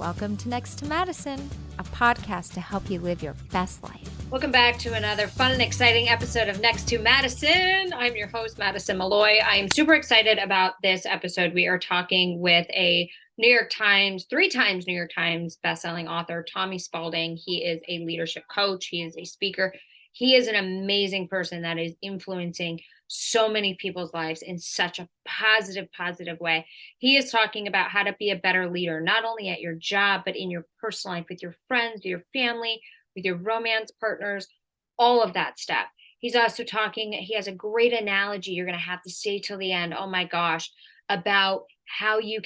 Welcome to Next to Madison, a podcast to help you live your best life. Welcome back to another fun and exciting episode of Next to Madison. I'm your host, Madison Malloy. I am super excited about this episode. We are talking with a New York Times, 3 times New York Times bestselling author, Tommy Spaulding. He is a leadership coach. He is a speaker. He is an amazing person that is influencing so many people's lives in such a positive way. He is talking about how to be a better leader, not only at your job, but in your personal life, with your friends, with your family, with your romance partners, all of that stuff. He's also talking, he has a great analogy. You're going to have to stay till the end. Oh my gosh, about how you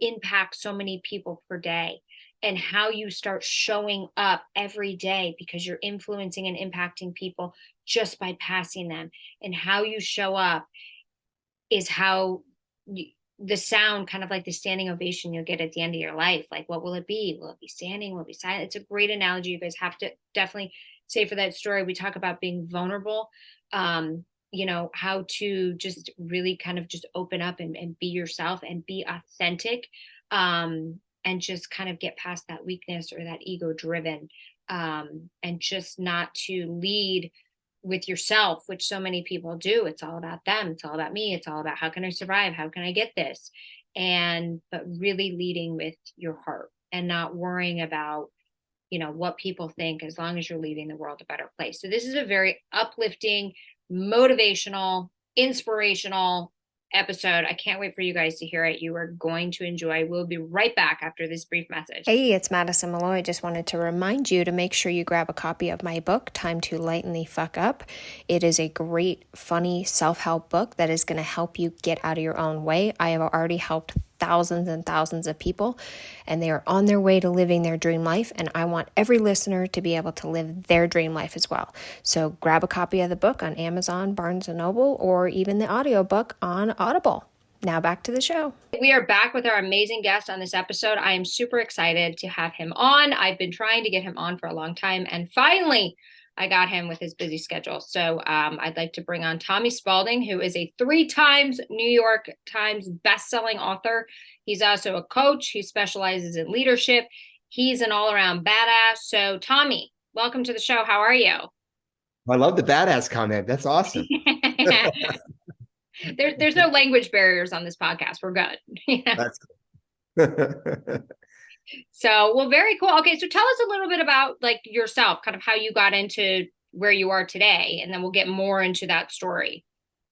impact so many people per day and how you start showing up every day because you're influencing and impacting people just by passing them. And how you show up is how the sound, kind of like the standing ovation you'll get at the end of your life. Like, what will it be? Will it be standing? Will it be silent? It's a great analogy. You guys have to definitely say for that story. We talk about being vulnerable, how to just really kind of just open up and be yourself and be authentic, and just kind of get past that weakness or that ego driven, and just not to lead with yourself, which so many people do. It's all about them. It's all about me. It's all about how can I survive? How can I get this? But really leading with your heart and not worrying about, what people think, as long as you're leaving the world a better place. So this is a very uplifting, motivational, inspirational episode. I can't wait for you guys to hear it. You are going to enjoy. We'll be right back after this brief message. Hey, it's Madison Malloy. I just wanted to remind you to make sure you grab a copy of my book, Time to Lighten the Fuck Up. It is a great, funny self-help book that is going to help you get out of your own way. I have already helped thousands and thousands of people, and they are on their way to living their dream life, and I want every listener to be able to live their dream life as well. So grab a copy of the book on Amazon, Barnes & Noble, or even the audiobook on Audible. Now back to the show. We are back with our amazing guest on this episode. I am super excited to have him on. I've been trying to get him on for a long time, and finally I got him with his busy schedule. So I'd like to bring on Tommy Spaulding, who is a 3 times New York Times bestselling author. He's also a coach. He specializes in leadership. He's an all-around badass. So Tommy, welcome to the show. How are you? I love the badass comment. That's awesome. There's no language barriers on this podcast. We're good. That's cool. So, well, very cool. Okay, so tell us a little bit about like yourself, kind of how you got into where you are today, and then we'll get more into that story.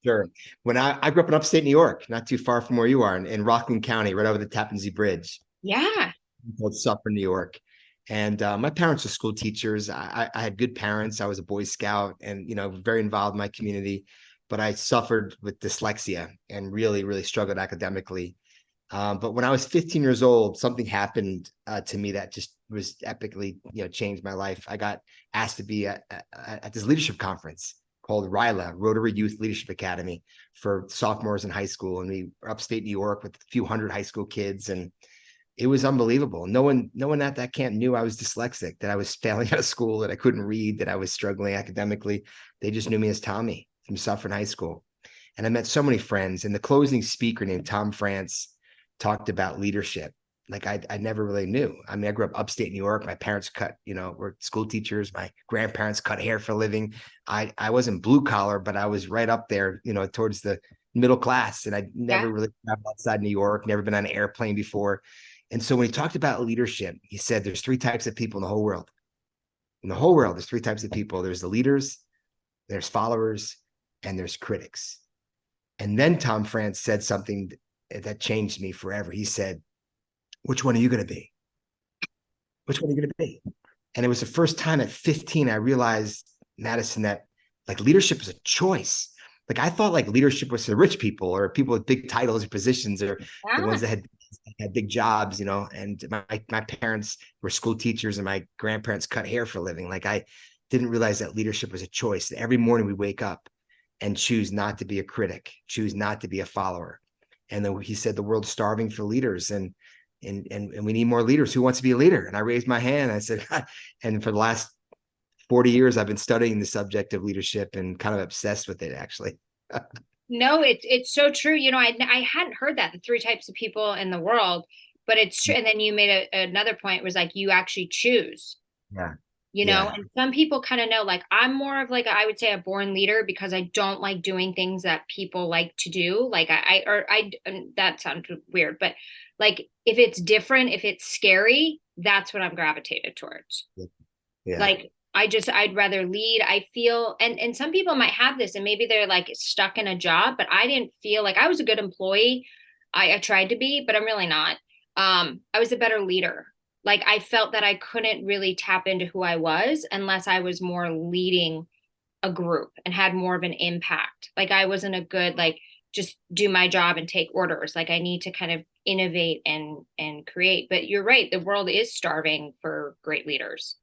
Sure. When I grew up in upstate New York, not too far from where you are, in Rockland County, right over the Tappan Zee Bridge. Yeah. Called Suffolk, New York. And my parents were school teachers. I had good parents. I was a Boy Scout and, very involved in my community. But I suffered with dyslexia and really, really struggled academically. But when I was 15 years old, something happened to me that just was epically, changed my life. I got asked to be at this leadership conference called RYLA, Rotary Youth Leadership Academy, for sophomores in high school. And we were upstate New York with a few hundred high school kids. And it was unbelievable. No one at that camp knew I was dyslexic, that I was failing out of school, that I couldn't read, that I was struggling academically. They just knew me as Tommy from Suffern High School. And I met so many friends. And the closing speaker named Tom France talked about leadership. Like I never really knew. I mean, I grew up upstate New York. My parents were school teachers. My grandparents cut hair for a living. I wasn't blue collar, but I was right up there, towards the middle class. And I'd never really traveled outside New York, never been on an airplane before. And so when he talked about leadership, he said there's 3 types of people in the whole world. In the whole world, there's 3 types of people. There's the leaders, there's followers, and there's critics. And then Tom France said something that changed me forever. He said, which one are you going to be? Which one are you going to be? And it was the first time at 15, I realized, Madison, that like leadership is a choice. Like I thought like leadership was for rich people or people with big titles or positions or the ones that had big jobs, and my parents were school teachers and my grandparents cut hair for a living. Like I didn't realize that leadership was a choice. Every morning we wake up and choose not to be a critic, choose not to be a follower. And then he said the world's starving for leaders and we need more leaders. Who wants to be a leader? And I raised my hand. I said, and for the last 40 years, I've been studying the subject of leadership and kind of obsessed with it, actually. No, it's so true. I hadn't heard that, the 3 types of people in the world. But it's true. And then you made another point was like, you actually choose, Yeah. you know, Yeah. and some people kind of know, like, I'm more of like, I would say a born leader because I don't like doing things that people like to do. Like that sounds weird, but like, if it's different, if it's scary, that's what I'm gravitated towards. Yeah. Like, I'd rather lead. I feel, and some people might have this and maybe they're like stuck in a job, but I didn't feel like I was a good employee. I tried to be, but I'm really not. I was a better leader. Like, I felt that I couldn't really tap into who I was unless I was more leading a group and had more of an impact. Like, I wasn't a good, like, just do my job and take orders. Like, I need to kind of innovate and create. But you're right, the world is starving for great leaders,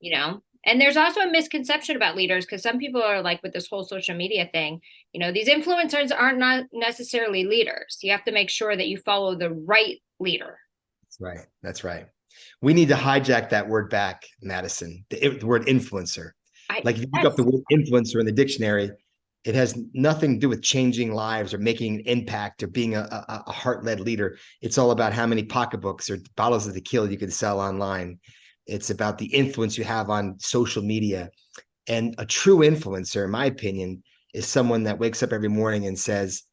you know. And there's also a misconception about leaders because some people are like, with this whole social media thing, you know, these influencers aren't not necessarily leaders. You have to make sure that you follow the right leader. That's right. That's right. We need to hijack that word back, Madison, the word influencer. I Like, if you look up Yes. the word influencer in the dictionary, it has nothing to do with changing lives or making an impact or being a heart-led leader. It's all about how many pocketbooks or bottles of tequila you can sell online. It's about the influence you have on social media. And a true influencer, in my opinion, is someone that wakes up every morning and says,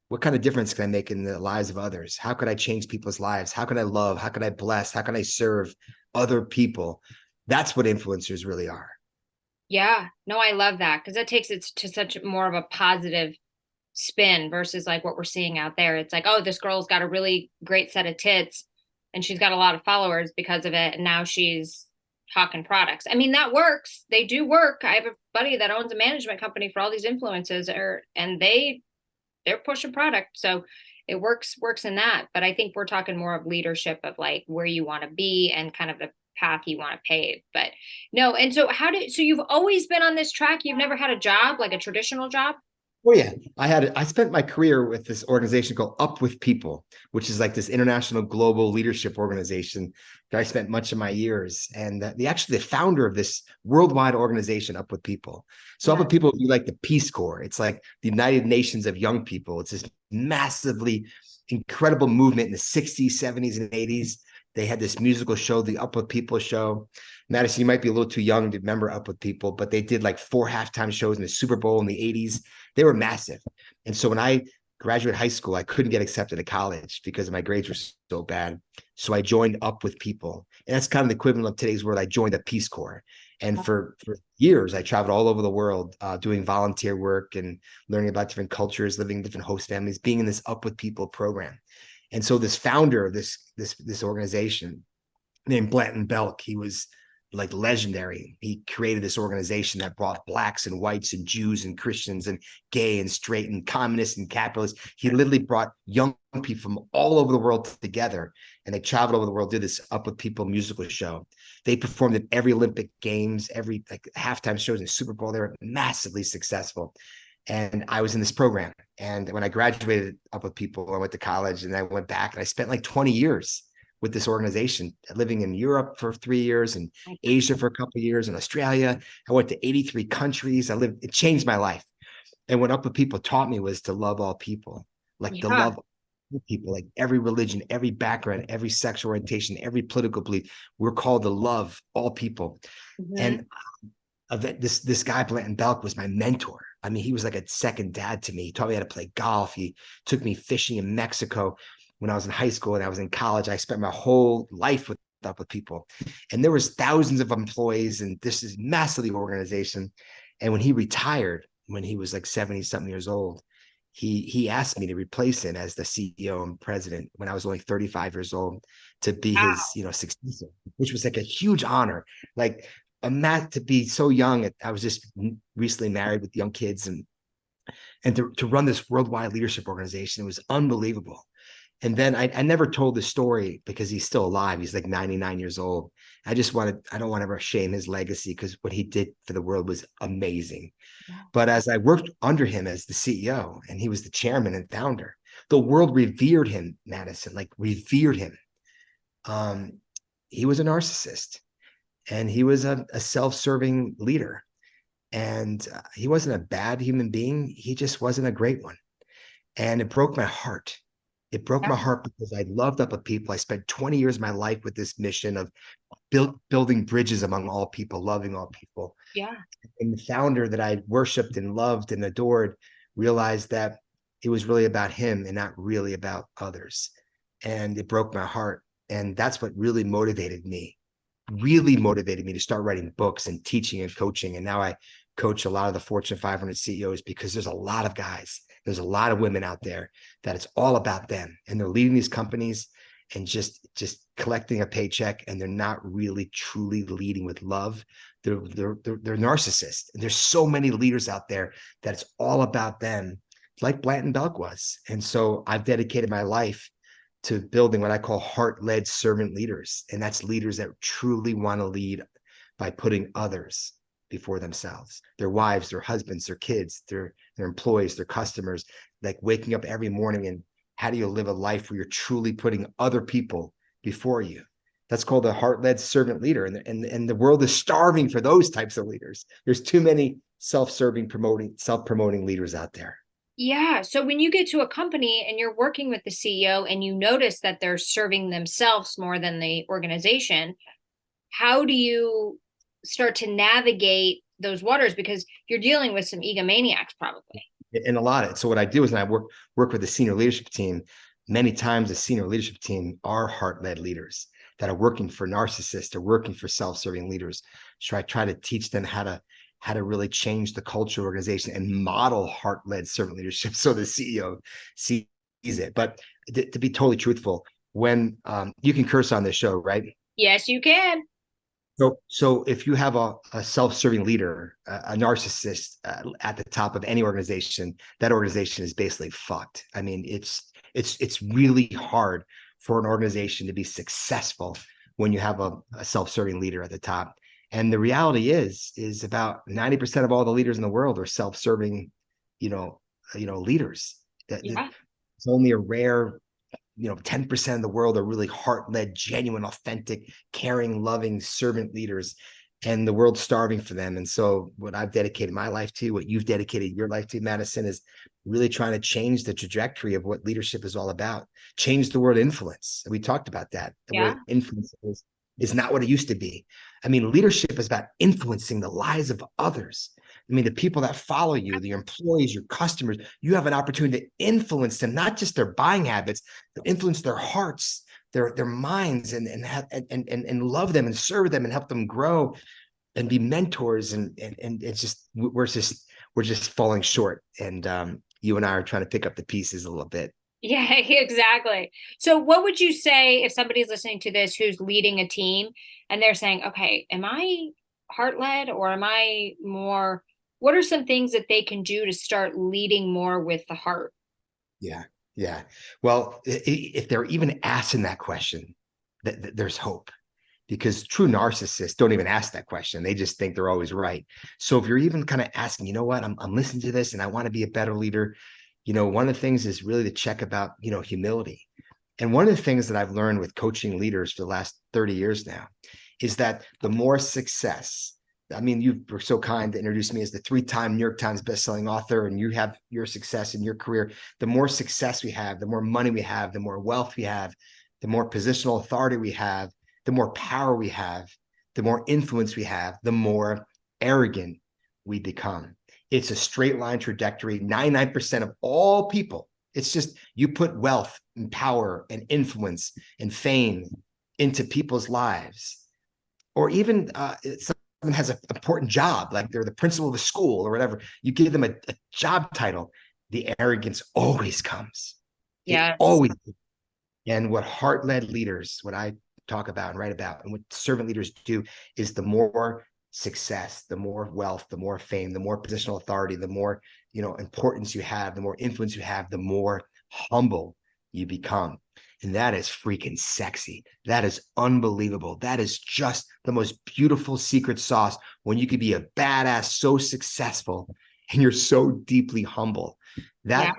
what kind of difference can I make in the lives of others? How could I change people's lives? How can I love? How can I bless? How can I serve other people? That's what influencers really are. Yeah, no, I love that because that takes it to such more of a positive spin versus like what we're seeing out there. It's like, oh, this girl's got a really great set of tits and she's got a lot of followers because of it. And now she's talking products. I mean, that works. They do work. I have a buddy that owns a management company for all these influencers, and they're pushing product. So it works in that. But I think we're talking more of leadership of like where you want to be and kind of the path you want to pave. But no, and so so you've always been on this track? You've never had a job, like a traditional job? Oh yeah, I spent my career with this organization called Up With People, which is like this international global leadership organization that I spent much of my years. And the founder of this worldwide organization, Up With People. So Up Yeah. With People would be like the Peace Corps. It's like the United Nations of young people. It's this massively incredible movement in the 60s, 70s, and 80s. They had this musical show, the Up With People show. Madison, you might be a little too young to remember Up With People, but they did like 4 halftime shows in the Super Bowl in the 80s. They were massive. And so when I graduated high school, I couldn't get accepted to college because my grades were so bad. So I joined Up With People. And that's kind of the equivalent of today's word. I joined the Peace Corps. And for years, I traveled all over the world doing volunteer work and learning about different cultures, living in different host families, being in this Up With People program. And so this founder of this organization named Blanton Belk, he was like legendary. He created this organization that brought blacks and whites and Jews and Christians and gay and straight and communists and capitalists. He literally brought young people from all over the world together, and they traveled over the world, did this Up With People musical show. They performed at every Olympic Games, every like halftime shows in the Super Bowl. They were massively successful. And I was in this program. And when I graduated Up With People, I went to college and I went back and I spent like 20 years with this organization, living in Europe for 3 years and Asia for a couple of years and Australia. I went to 83 countries. It changed my life. And what Up With People taught me was to love all people, like to Yeah. love all people, like every religion, every background, every sexual orientation, every political belief. We're called to love all people. Mm-hmm. And this guy, Blanton Belk, was my mentor. I mean, he was like a second dad to me. He taught me how to play golf. He took me fishing in Mexico when I was in high school and I was in college. I spent my whole life Up With People. And there was thousands of employees, and this is massively organization. And when he retired, when he was like 70 something years old, he asked me to replace him as the CEO and president when I was only 35 years old, to be his, successor, which was like a huge honor. Like, to be so young. I was just recently married with young kids, and to run this worldwide leadership organization, it was unbelievable. And then I never told the story because he's still alive. He's like 99 years old. I don't want to ever shame his legacy because what he did for the world was amazing. Yeah. But as I worked under him as the CEO and he was the chairman and founder, the world revered him, Madison, like revered him. He was a narcissist and he was a self-serving leader. And he wasn't a bad human being. He just wasn't a great one. And it broke my heart. It broke my heart because I loved up a people. I spent 20 years of my life with this mission of building bridges among all people, loving all people. Yeah. And the founder that I worshiped and loved and adored realized that it was really about him and not really about others. And it broke my heart. And that's what really motivated me to start writing books and teaching and coaching. And now I coach a lot of the Fortune 500 CEOs because there's a lot of guys, there's a lot of women out there that it's all about them. And they're leading these companies and just collecting a paycheck, and they're not really truly leading with love. They're narcissists. And there's so many leaders out there that it's all about them, like Blanton Belk was. And so I've dedicated my life to building what I call heart-led servant leaders. And that's leaders that truly want to lead by putting others before themselves, their wives, their husbands, their kids, their employees, their customers, like waking up every morning and how do you live a life where you're truly putting other people before you? That's called a heart-led servant leader. And the world is starving for those types of leaders. There's too many self-serving, self-promoting leaders out there. Yeah. So when you get to a company and you're working with the CEO and you notice that they're serving themselves more than the organization, how do you start to navigate those waters? Because you're dealing with some egomaniacs probably. And a lot of it. So what I do is I work with the senior leadership team. Many times the senior leadership team are heart-led leaders that are working for narcissists or working for self-serving leaders. So I try to teach them how to really change the culture of organization and model heart-led servant leadership so the CEO sees it. But to be totally truthful, when you can curse on this show, right? Yes, you can. So if you have a self-serving leader, a narcissist at the top of any organization, that organization is basically fucked. I mean, it's really hard for an organization to be successful when you have a self-serving leader at the top. And the reality is about 90% of all the leaders in the world are self-serving, leaders. It's only a rare 10% of the world are really heart-led, genuine, authentic, caring, loving servant leaders, and the world's starving for them. And so what I've dedicated my life to, what you've dedicated your life to, Madison, is really trying to change the trajectory of what leadership is all about. Change the word influence. We talked about that. The word influence is not what it used to be. I mean, leadership is about influencing the lives of others. I mean, the people that follow you, the employees, your customers, you have an opportunity to influence them, not just their buying habits, to influence their hearts, their minds, and love them and serve them and help them grow and be mentors. And it's just we're just falling short. And you and I are trying to pick up the pieces a little bit. Yeah, exactly. So what would you say if somebody's listening to this who's leading a team and they're saying, okay, am I heart-led or am I more, what are some things that they can do to start leading more with the heart? Yeah. Well, if they're even asking that question, there's hope, because true narcissists don't even ask that question. They just think they're always right. So if you're even kind of asking, you know what, I'm listening to this and I want to be a better leader, one of the things is really to check about, humility. And one of the things that I've learned with coaching leaders for the last 30 years now is that the more success, I mean, you were so kind to introduce me as the 3-time New York Times bestselling author, and you have your success in your career. The more success we have, the more money we have, the more wealth we have, the more positional authority we have, the more power we have, the more influence we have, the more arrogant we become. It's a straight line trajectory. 99% of all people, it's just you put wealth and power and influence and fame into people's lives, or even someone has an important job, like they're the principal of a school or whatever. You give them a job title, the arrogance always comes. Yeah, always. And what heart-led leaders, what I talk about and write about, and what servant leaders do, is the more success, the more wealth, the more fame, the more positional authority, the more importance you have, the more influence you have, the more humble you become. And that is freaking sexy. That is unbelievable. That is just the most beautiful secret sauce, when you could be a badass, so successful, and you're so deeply humble. That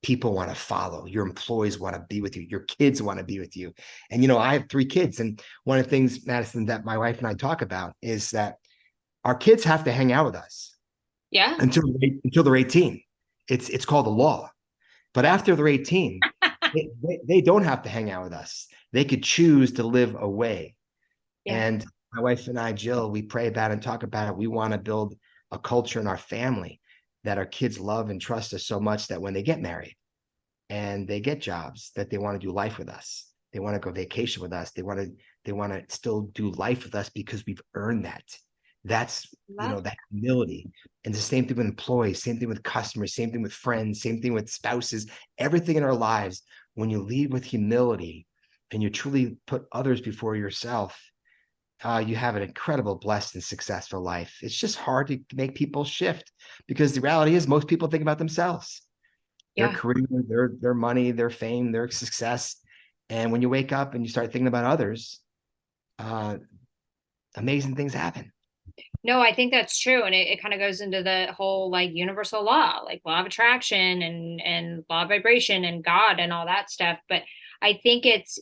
people want to follow. Your employees want to be with you. Your kids want to be with you. And, I have 3 kids. And one of the things, Madison, that my wife and I talk about is that our kids have to hang out with us. Yeah. Until they're 18. It's called the law. But after they're 18, they don't have to hang out with us. They could choose to live away. Yeah. And my wife and I, Jill, we pray about it and talk about it. We want to build a culture in our family that our kids love and trust us so much that when they get married and they get jobs, that they want to do life with us. They want to go vacation with us. They want to still do life with us because we've earned that. That's, that humility. And the same thing with employees, same thing with customers, same thing with friends, same thing with spouses, everything in our lives. When you lead with humility and you truly put others before yourself, you have an incredible, blessed, and successful life. It's just hard to make people shift because the reality is most people think about themselves, their career, their money, their fame, their success. And when you wake up and you start thinking about others, amazing things happen. No, I think that's true. And it kind of goes into the whole like universal law, like law of attraction and law of vibration and God and all that stuff. But I think it's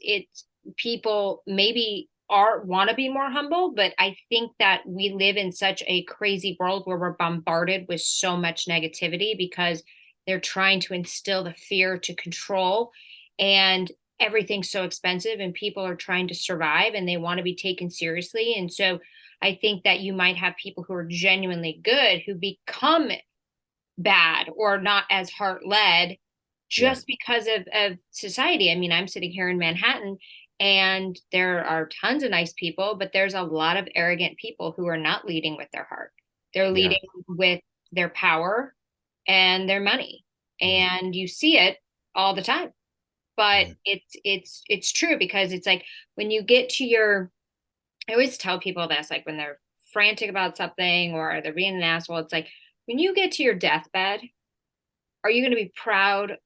people maybe want to be more humble, but I think that we live in such a crazy world where we're bombarded with so much negativity because they're trying to instill the fear to control, and everything's so expensive and people are trying to survive and they want to be taken seriously. And so I think that you might have people who are genuinely good who become bad or not as heart led just because of society. I mean, I'm sitting here in Manhattan and there are tons of nice people, but there's a lot of arrogant people who are not leading with their heart. They're leading with their power and their money. And you see it all the time. But it's true because it's like when you get to I always tell people this, like when they're frantic about something or they're being an asshole, it's like when you get to your deathbed, are you going to be proud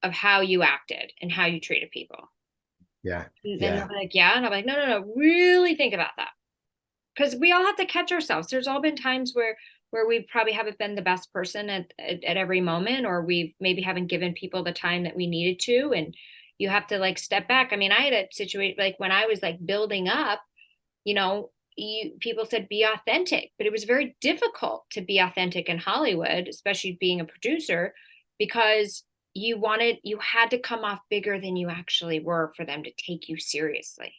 of how you acted and how you treated people? Yeah. And they're like, yeah. And I'm like, no, really think about that. Because we all have to catch ourselves. There's all been times where we probably haven't been the best person at every moment, or we maybe haven't given people the time that we needed to. And you have to like step back. I mean, I had a situation like when I was like building up, people said be authentic, but it was very difficult to be authentic in Hollywood, especially being a producer, because you had to come off bigger than you actually were for them to take you seriously.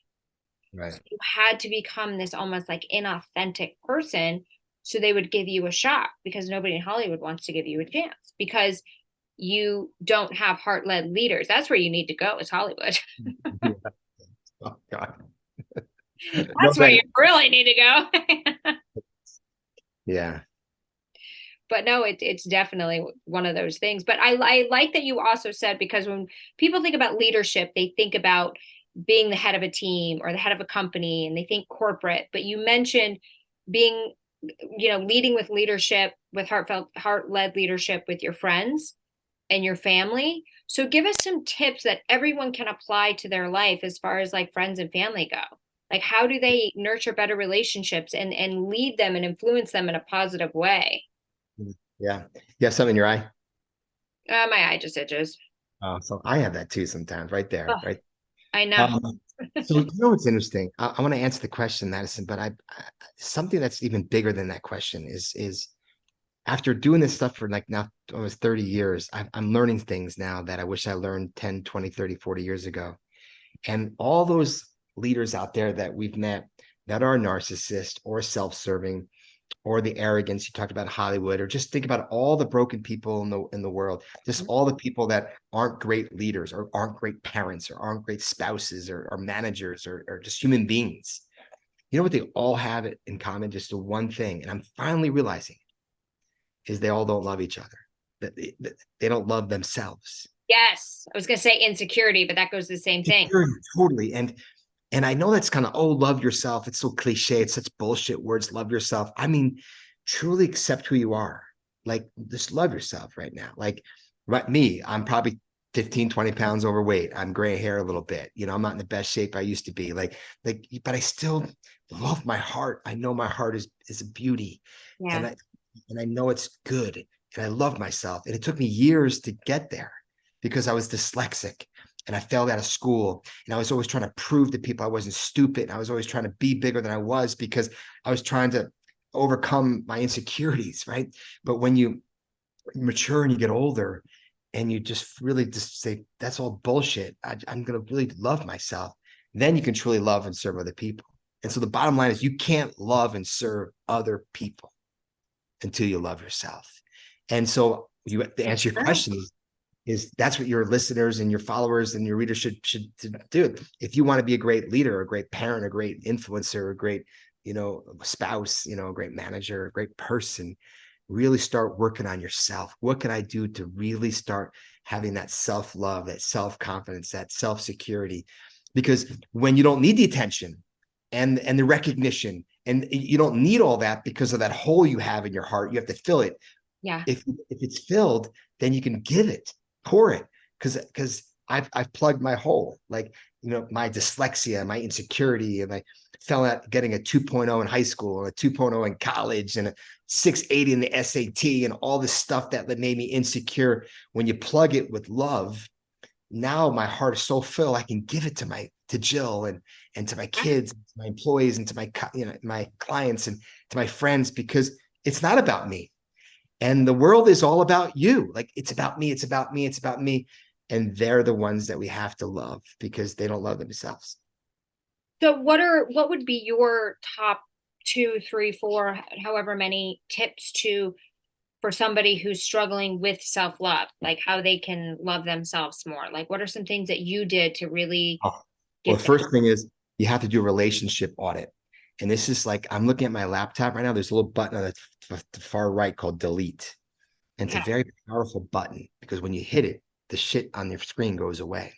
Right. So you had to become this almost like inauthentic person so they would give you a shot, because nobody in Hollywood wants to give you a chance because you don't have heart-led leaders. That's where you need to go, is Hollywood. Oh God. That's where you really need to go. Yeah. But no, it's definitely one of those things. But I like that you also said, because when people think about leadership, they think about being the head of a team or the head of a company, and they think corporate. But you mentioned being, leading with leadership, with heart-led leadership with your friends and your family. So give us some tips that everyone can apply to their life as far as like friends and family go. Like, how do they nurture better relationships and lead them and influence them in a positive way? Yeah. You have something in your eye? My eye just itches. Oh, so I have that too sometimes, right there, right? I know. So what's interesting? I want to answer the question, Madison, but something that's even bigger than that question is after doing this stuff for like now almost 30 years, I'm learning things now that I wish I learned 10, 20, 30, 40 years ago. And all those leaders out there that we've met that are narcissists or self-serving, or the arrogance you talked about Hollywood, or just think about all the broken people in the world, just all the people that aren't great leaders or aren't great parents or aren't great spouses or managers or just human beings. You know what they all have in common? Just the one thing, and I'm finally realizing, is they all don't love each other. That they don't love themselves. Yes, I was going to say insecurity, but that goes the same thing. Totally. And I know that's kind of, love yourself. It's so cliche. It's such bullshit words. Love yourself. I mean, truly accept who you are. Like, just love yourself right now. Like, me, I'm probably 15, 20 pounds overweight. I'm gray hair a little bit. I'm not in the best shape I used to be. But I still love my heart. I know my heart is a beauty. Yeah. And I know it's good. And I love myself. And it took me years to get there because I was dyslexic. And I failed out of school, and I was always trying to prove to people I wasn't stupid. And I was always trying to be bigger than I was because I was trying to overcome my insecurities, right? But when you mature and you get older, and you just really just say, that's all bullshit. I'm going to really love myself. Then you can truly love and serve other people. And so the bottom line is you can't love and serve other people until you love yourself. And so you, to answer your question, is that's what your listeners and your followers and your readers should do. If you want to be a great leader, a great parent, a great influencer, a great, spouse, a great manager, a great person, really start working on yourself. What can I do to really start having that self-love, that self-confidence, that self-security? Because when you don't need the attention and the recognition, and you don't need all that because of that hole you have in your heart, you have to fill it. Yeah. If it's filled, then you can give it, pour it. Because I've plugged my hole, like, my dyslexia, my insecurity, and I fell out getting a 2.0 in high school, and a 2.0 in college, and a 680 in the SAT, and all this stuff that made me insecure. When you plug it with love, now my heart is so full, I can give it to Jill and to my kids, to my employees, and to my clients, and to my friends, because it's not about me. And the world is all about you. Like, it's about me, it's about me, it's about me. And they're the ones that we have to love because they don't love themselves. So what would be your top 2, 3, 4, however many tips for somebody who's struggling with self-love, like how they can love themselves more? Like, what are some things that you did to really Well, get the first thing is you have to do a relationship audit. And this is like, I'm looking at my laptop right now. There's a little button on the far right called delete. And it's a very powerful button because when you hit it, the shit on your screen goes away.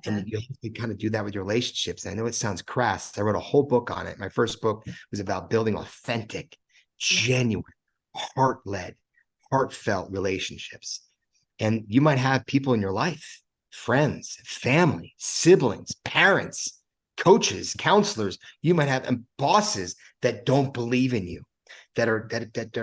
And you have to kind of do that with your relationships. And I know it sounds crass. I wrote a whole book on it. My first book was about building authentic, genuine, heart-led, heartfelt relationships. And you might have people in your life, friends, family, siblings, parents, coaches, counselors. You might have bosses that don't believe in you, that are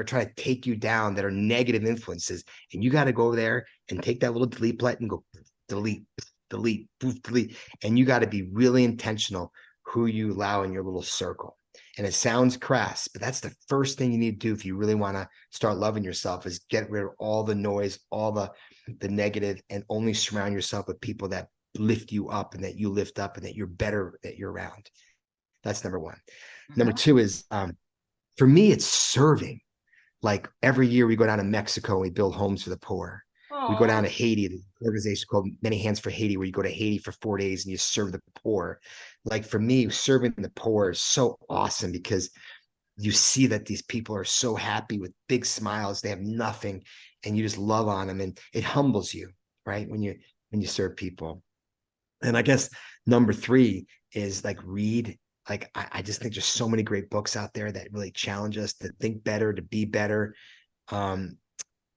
trying to take you down, that are negative influences. And you got to go there and take that little delete button and go delete, delete, delete. And you got to be really intentional who you allow in your little circle. And it sounds crass, but that's the first thing you need to do if you really want to start loving yourself, is get rid of all the noise, all the negative, and only surround yourself with people that lift you up and that you lift up and that you're better, that you're around. That's number one. Number two is, for me, it's serving. Like, every year we go down to Mexico and we build homes for the poor. We go down to Haiti, the organization called Many Hands for Haiti, where you go to Haiti for 4 days and you serve the poor. Like, for me, serving the poor is so awesome because you see that these people are so happy with big smiles. They have nothing, and you just love on them, and it humbles you, right? When you serve people. And I guess number three is, like, read. Like, I just think there's so many great books out there that really challenge us to think better, to be better.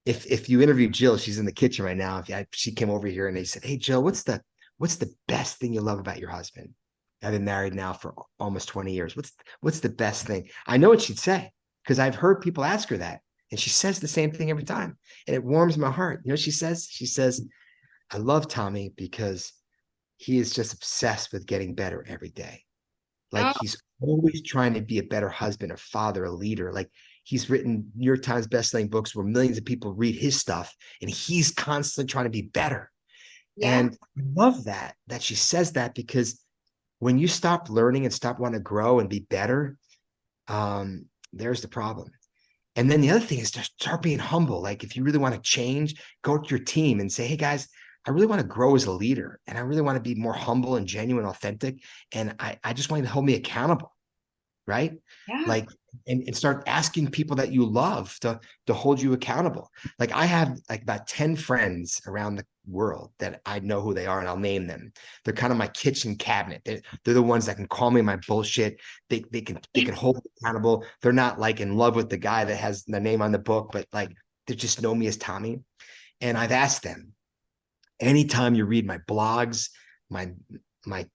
If you interview Jill, she's in the kitchen right now. She came over here and they said, "Hey, Jill, what's the best thing you love about your husband? I've been married now for almost 20 years. What's the best thing?" I know what she'd say because I've heard people ask her that, and she says the same thing every time, and it warms my heart. You know what she says? She says, "I love Tommy because he is just obsessed with getting better every day. Like, he's always trying to be a better husband, a father, a leader. Like, he's written New York Times bestselling books where millions of people read his stuff, and he's constantly trying to be better." And I love that she says that, because when you stop learning and stop wanting to grow and be better, there's the problem. And then the other thing is to start being humble. Like, if you really want to change, go to your team and say, "Hey guys, I really want to grow as a leader, and I really want to be more humble and genuine, authentic. And I just want you to hold me accountable." Right? Like, and start asking people that you love to hold you accountable. Like, I have like about 10 friends around the world that I know who they are, and I'll name them. They're kind of my kitchen cabinet. They're the ones that can call me my bullshit. They can hold me accountable. They're not like in love with the guy that has the name on the book, but like, they just know me as Tommy. And I've asked them, anytime you read my blogs, my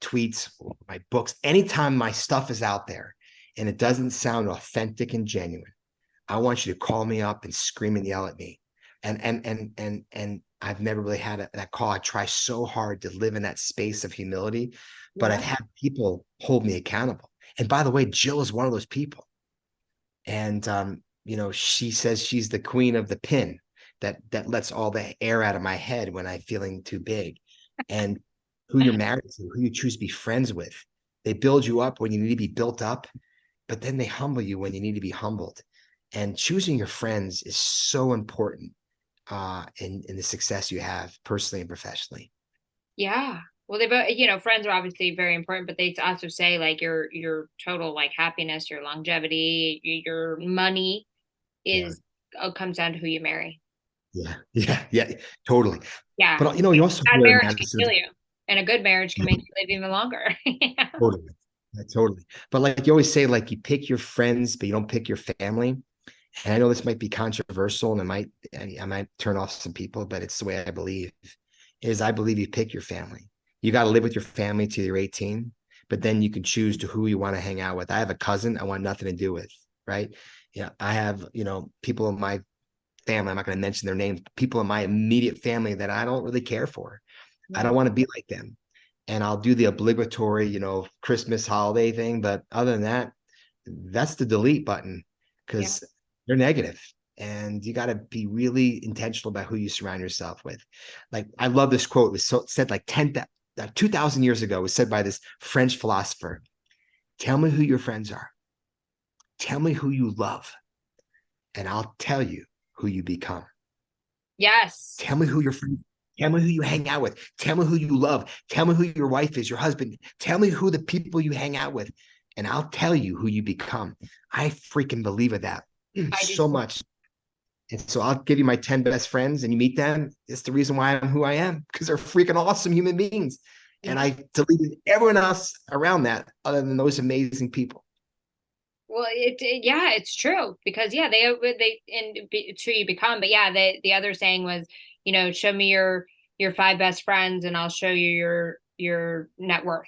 tweets, my books, anytime my stuff is out there and it doesn't sound authentic and genuine, I want you to call me up and scream and yell at me. And I've never really had that call. I try so hard to live in that space of humility, but I've had people hold me accountable. And by the way, Jill is one of those people. And she says she's the queen of the pin. that lets all the air out of my head when I'm feeling too big. And who you're married to, who you choose to be friends with. They build you up when you need to be built up, but then they humble you when you need to be humbled. And choosing your friends is so important in the success you have personally and professionally. Yeah. Well, they both, you know, friends are obviously very important, but they also say like your total like happiness, your longevity, your money Yeah, is comes down to who you marry. yeah, totally. Yeah. But you also Bad hear, marriage can Madison, kill you, and a good marriage can make you live even longer. Yeah. totally, yeah, totally. But like you always say, like you pick your friends, but you don't pick your family. And I know this might be controversial, and I might turn off some people, but it's the way I believe. Is I believe you pick your family. You got to live with your family till you're 18, but then you can choose to who you want to hang out with. I have a cousin I want nothing to do with, right? Yeah, I have, people in my family, I'm not going to mention their names, people in my immediate family that I don't really care for. I Yeah. don't want to be like them. And I'll do the obligatory, Christmas holiday thing. But other than that, that's the delete button Yeah. because they're negative. And you got to be really intentional about who you surround yourself with. Like, I love this quote. It was said like 2,000 years ago. It was said by this French philosopher. Tell me who your friends are. Tell me who you love. And I'll tell you who you become. Yes. Tell me who your friends. Tell me who you hang out with. Tell me who you love. Tell me who your wife is, your husband. Tell me who the people you hang out with, and I'll tell you who you become. I freaking believe in that I do. so much. And so I'll give you my 10 best friends and you meet them. It's the reason why I'm who I am, because they're freaking awesome human beings. And Yeah. I deleted everyone else around that other than those amazing people. Well, yeah, it's true because yeah, they and it's who you become. But yeah, the other saying was, you know, show me your five best friends, and I'll show you your net worth.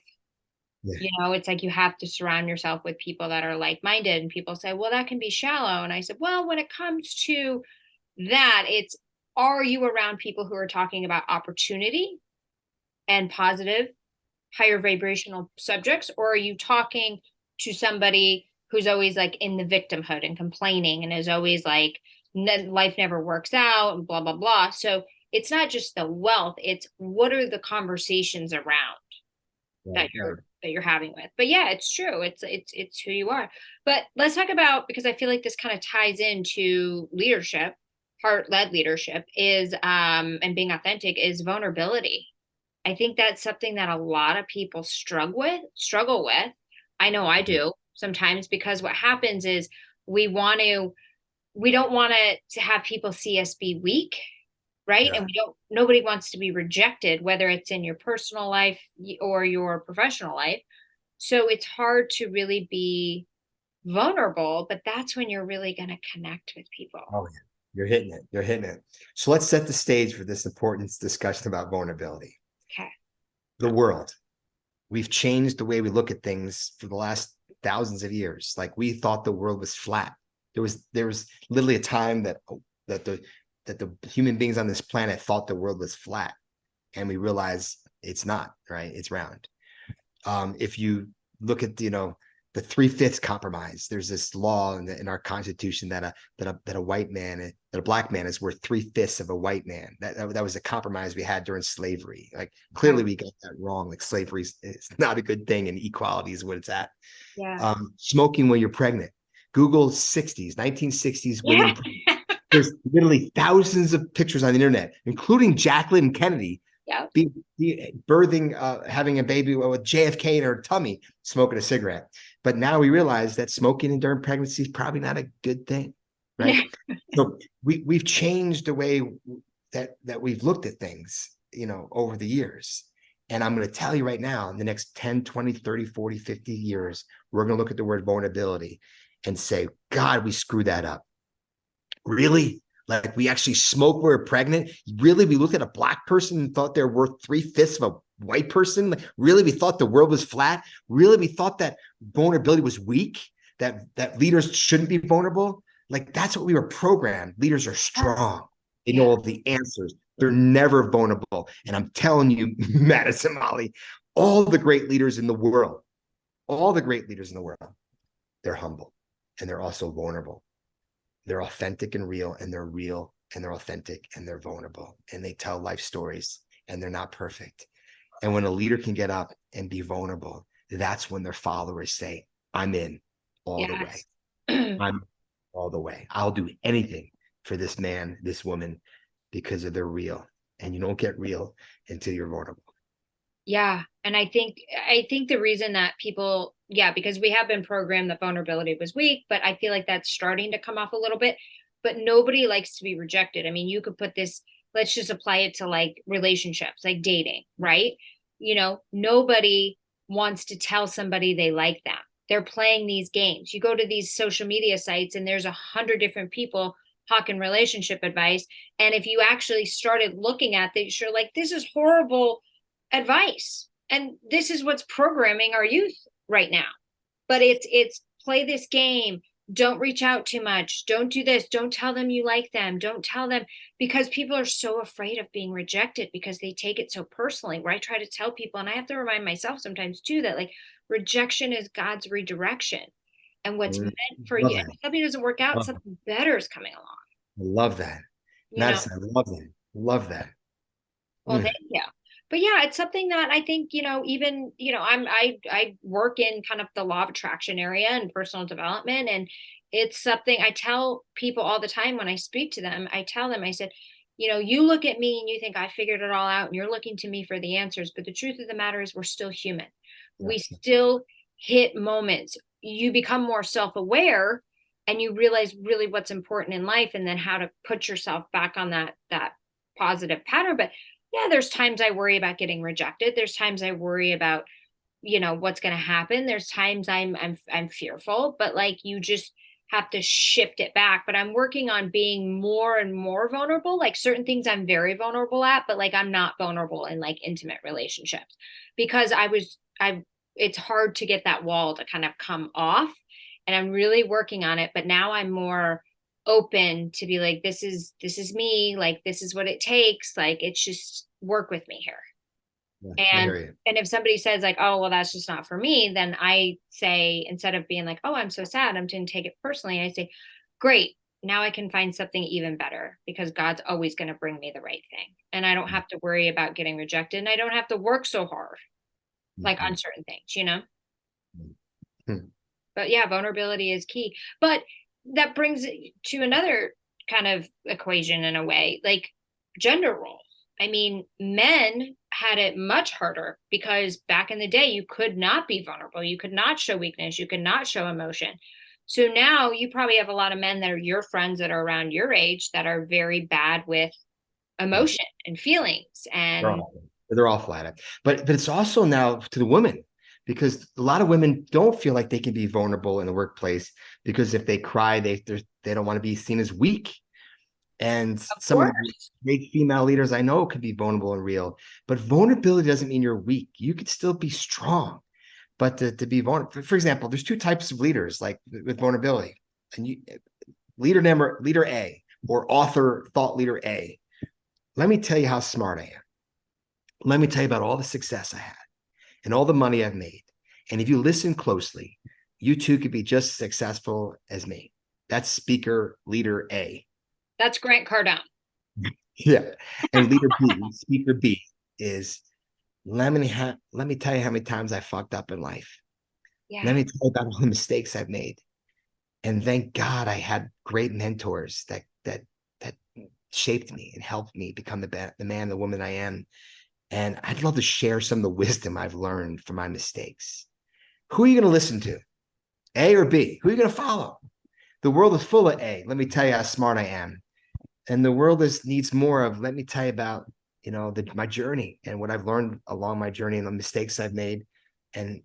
Yeah. You know, it's like you have to surround yourself with people that are like-minded. And people say, well, that can be shallow. And I said, well, when it comes to that, it's are you around people who are talking about opportunity and positive, higher vibrational subjects, or are you talking to somebody who's always like in the victimhood and complaining and is always like life never works out and blah blah blah. So it's not just the wealth, it's what are the conversations around Right, right. that you're having with. But yeah, it's true, it's who you are. But let's talk about, because I feel like this kind of ties into leadership, heart-led leadership is and being authentic is vulnerability. I think that's something that a lot of people struggle with. I know I Mhm. do sometimes, because what happens is we want to we don't want to have people see us be weak, right? Yeah. And nobody wants to be rejected, whether it's in your personal life or your professional life. So it's hard to really be vulnerable, but that's when you're really going to connect with people. Oh, yeah. You're hitting it. You're hitting it. So let's set the stage for this important discussion about vulnerability. Okay. The world. We've changed the way we look at things for the last thousands of years. Like we thought the world was flat. There was literally a time that the human beings on this planet thought the world was flat, and we realize it's not, right? It's round. If you look at the 3/5 compromise, there's this law in our Constitution that a white man, that a black man is worth 3/5 of a white man. That was a compromise we had during slavery. Like clearly we got that wrong. Like slavery is not a good thing, and equality is what it's at. Yeah. Smoking when you're pregnant. Google 60s, 1960s Yeah. women. There's literally thousands of pictures on the internet, including Jacqueline Kennedy Yeah. birthing, having a baby with JFK in her tummy, smoking a cigarette. But now we realize that smoking during pregnancy is probably not a good thing, right? So we've changed the way that we've looked at things, over the years. And I'm going to tell you right now, in the next 10, 20, 30, 40, 50 years, we're going to look at the word vulnerability and say, God, we screwed that up. Really? Like we actually smoke when we're pregnant? Really? We looked at a black person and thought they're worth 3/5 of a white person? Like, really? We thought the world was flat? Really? We thought that vulnerability was weak? That leaders shouldn't be vulnerable? Like that's what we were programmed. Leaders are strong. They know Yeah. all the answers. They're never vulnerable. And I'm telling you, Madison, Molly, all the great leaders in the world, they're humble and they're also vulnerable. They're authentic and real, and they're real and they're authentic and they're vulnerable and they tell life stories and they're not perfect. And when a leader can get up and be vulnerable, that's when their followers say, I'm in all the way. Yes. I'm all the way. I'll do anything for this man, this woman, because of their real. And you don't get real until you're vulnerable. Yeah. And I think the reason that people, yeah, because we have been programmed that vulnerability was weak, but I feel like that's starting to come off a little bit. But nobody likes to be rejected. I mean, you could put this, let's just apply it to like relationships, like dating, right? You know, nobody wants to tell somebody they like them. They're playing these games. You go to these social media sites and there's 100 different people hawking relationship advice. And if you actually started looking at this, you're like, this is horrible advice, and this is what's programming our youth right now. But it's play this game, don't reach out too much, don't do this, don't tell them you like them, don't tell them, because people are so afraid of being rejected because they take it so personally. Where I try to tell people, and I have to remind myself sometimes too, that like rejection is God's redirection, and what's meant for Love you, and that. if something doesn't work out, Love, something better is coming along, I love that. you know. Madison, I love that. Love that. Well, thank you. But yeah, it's something that I think, you know, even, you know, I work in kind of the law of attraction area and personal development. And it's something I tell people all the time when I speak to them. I tell them, I said, you know, you look at me and you think I figured it all out and you're looking to me for the answers. But the truth of the matter is we're still human. Yeah. We still hit moments. You become more self-aware and you realize really what's important in life, and then how to put yourself back on that positive pattern. But yeah, there's times I worry about getting rejected. There's times I worry about, you know, what's going to happen. There's times I'm fearful, but like you just have to shift it back. But I'm working on being more and more vulnerable. Like certain things I'm very vulnerable at, but like I'm not vulnerable in like intimate relationships, because it's hard to get that wall to kind of come off, and I'm really working on it. But now I'm more open to be like, this is me, like this is what it takes, like it's just work with me here. Yeah, I and hear you. and if somebody says like, oh well, that's just not for me, then I say, instead of being like, oh I'm so sad, I'm didn't take it personally, I say, great, now I can find something even better, because God's always going to bring me the right thing, and I don't have to worry about getting rejected, and I don't have to work so hard like on certain things, you know. Mhm. But yeah, vulnerability is key. But that brings it to another kind of equation in a way, like gender roles. I mean, men had it much harder because back in the day, you could not be vulnerable. You could not show weakness. You could not show emotion. So now you probably have a lot of men that are your friends that are around your age that are very bad with Yeah. emotion and feelings. They're And all, they're all flat out. But it's also now to the women, because a lot of women don't feel like they can be vulnerable in the workplace, because if they cry, they don't want to be seen as weak. And of some of the course, great female leaders I know can be vulnerable and real, but vulnerability doesn't mean you're weak. You could still be strong, but to be vulnerable. For example, there's two types of leaders, like with vulnerability, and leader A, or author thought leader A. Let me tell you how smart I am. Let me tell you about all the success I had and all the money I've made. And if you listen closely, you too could be just as successful as me. That's speaker leader A. that's Grant Cardone. Yeah. And leader B, speaker B, is let me tell you how many times I fucked up in life. Yeah, Let me tell you about all the mistakes I've made. And thank God I had great mentors that shaped me and helped me become the man, the woman I am. And I'd love to share some of the wisdom I've learned from my mistakes. Who are you going to listen to? A or B? Who are you going to follow? The world is full of A. Let me tell you how smart I am. And the world needs more of, let me tell you about, my journey and what I've learned along my journey and the mistakes I've made, and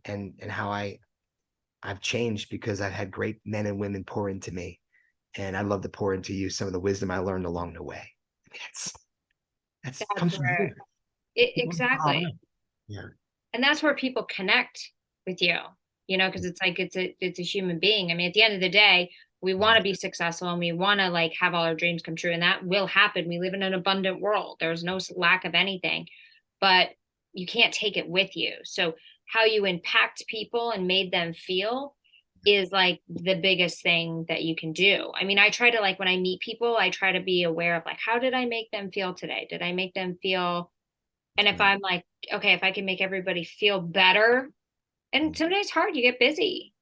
how I've changed because I've had great men and women pour into me. And I'd love to pour into you some of the wisdom I learned along the way. I mean, that's that's comes from where you. exactly. Yeah. And that's where people connect with you, you know, because it's like it's a human being. I mean, at the end of the day, we want to be successful and we want to like have all our dreams come true, and that will happen. We live in an abundant world. There's no lack of anything, but you can't take it with you. So how you impact people and made them feel, is like the biggest thing that you can do. I mean, I try to, like, when I meet people, I try to be aware of like, how did I make them feel today? Did I make them feel, and if I'm like, okay, if I can make everybody feel better, and sometimes it's hard, you get busy.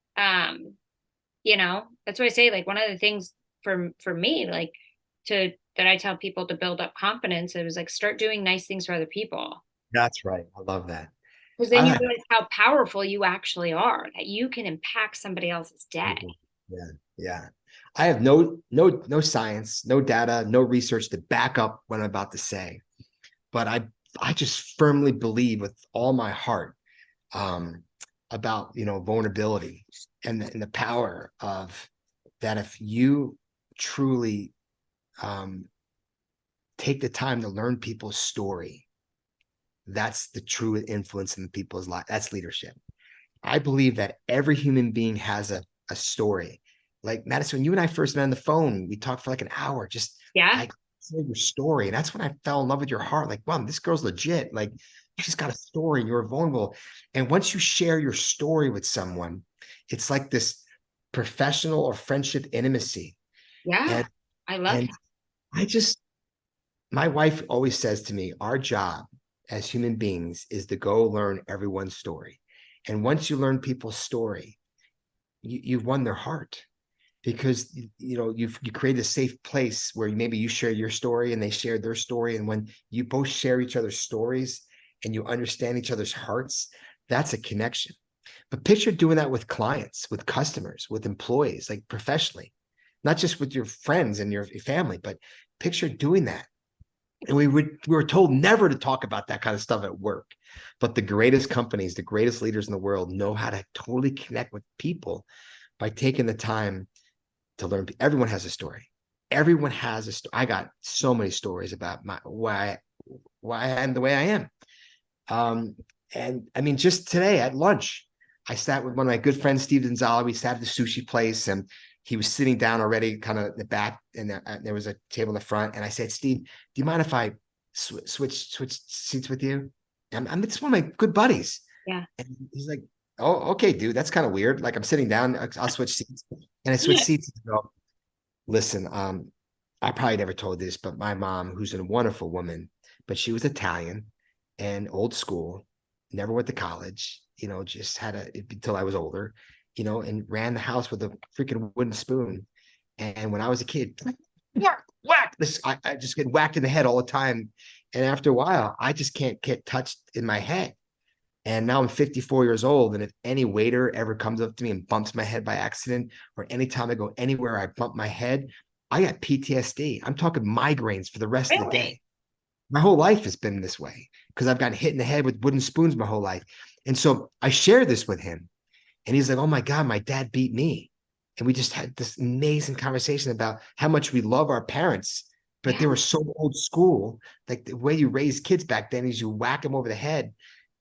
You know, that's why I say, like, one of the things for me, like, to that I tell people to build up confidence, it was like, start doing nice things for other people. That's right. I love that. Because then I you like, realize how powerful you actually are, that you can impact somebody else's day. yeah, yeah. I have no science, no data, no research to back up what I'm about to say, but I just firmly believe with all my heart um, about vulnerability and the power of that. If you truly um, take the time to learn people's story, that's the true influence in the people's life. That's leadership. I believe that every human being has a story. Like Madison, when you and I first met on the phone, we talked for like an hour, just Yeah. like your story. And that's when I fell in love with your heart. Like, wow, this girl's legit. Like, she's got a story and you're vulnerable. And once you share your story with someone, it's like this professional or friendship intimacy. Yeah. And I love and that. I just my wife always says to me, our job as human beings is to go learn everyone's story. And once you learn people's story, you've won their heart because you create a safe place where maybe you share your story and they share their story. And when you both share each other's stories and you understand each other's hearts, that's a connection. But picture doing that with clients, with customers, with employees, like professionally, not just with your friends and your family, but picture doing that. And we were told never to talk about that kind of stuff at work. But the greatest companies, the greatest leaders in the world know how to totally connect with people by taking the time to learn. Everyone has a story. Everyone has a story. I got so many stories about why I am the way I am. Um, and I mean, just today at lunch, I sat with one of my good friends, Steve Gonzalez. We sat at the sushi place, and he was sitting down already, kind of in the back, and there was a table in the front. And I said, Steve, do you mind if I switch seats with you? I'm it's one of my good buddies. Yeah. And he's like, oh, okay, dude, that's kind of weird. Like, I'm sitting down, I'll switch seats. And I switched seats and go, listen, I probably never told this, but my mom, who's a wonderful woman, but she was Italian and old school, never went to college, just had until I was older, and ran the house with a freaking wooden spoon. And when I was a kid, whack, I just get whacked in the head all the time. And after a while, I just can't get touched in my head. And now I'm 54 years old. And if any waiter ever comes up to me and bumps my head by accident, or anytime I go anywhere, I bump my head, I got PTSD. I'm talking migraines for the rest of the Really? day. My whole life has been this way because I've gotten hit in the head with wooden spoons my whole life. And so I shared this with him. And he's like, oh my God, my dad beat me. And we just had this amazing conversation about how much we love our parents, but Yeah. they were so old school. Like the way you raise kids back then is you whack them over the head.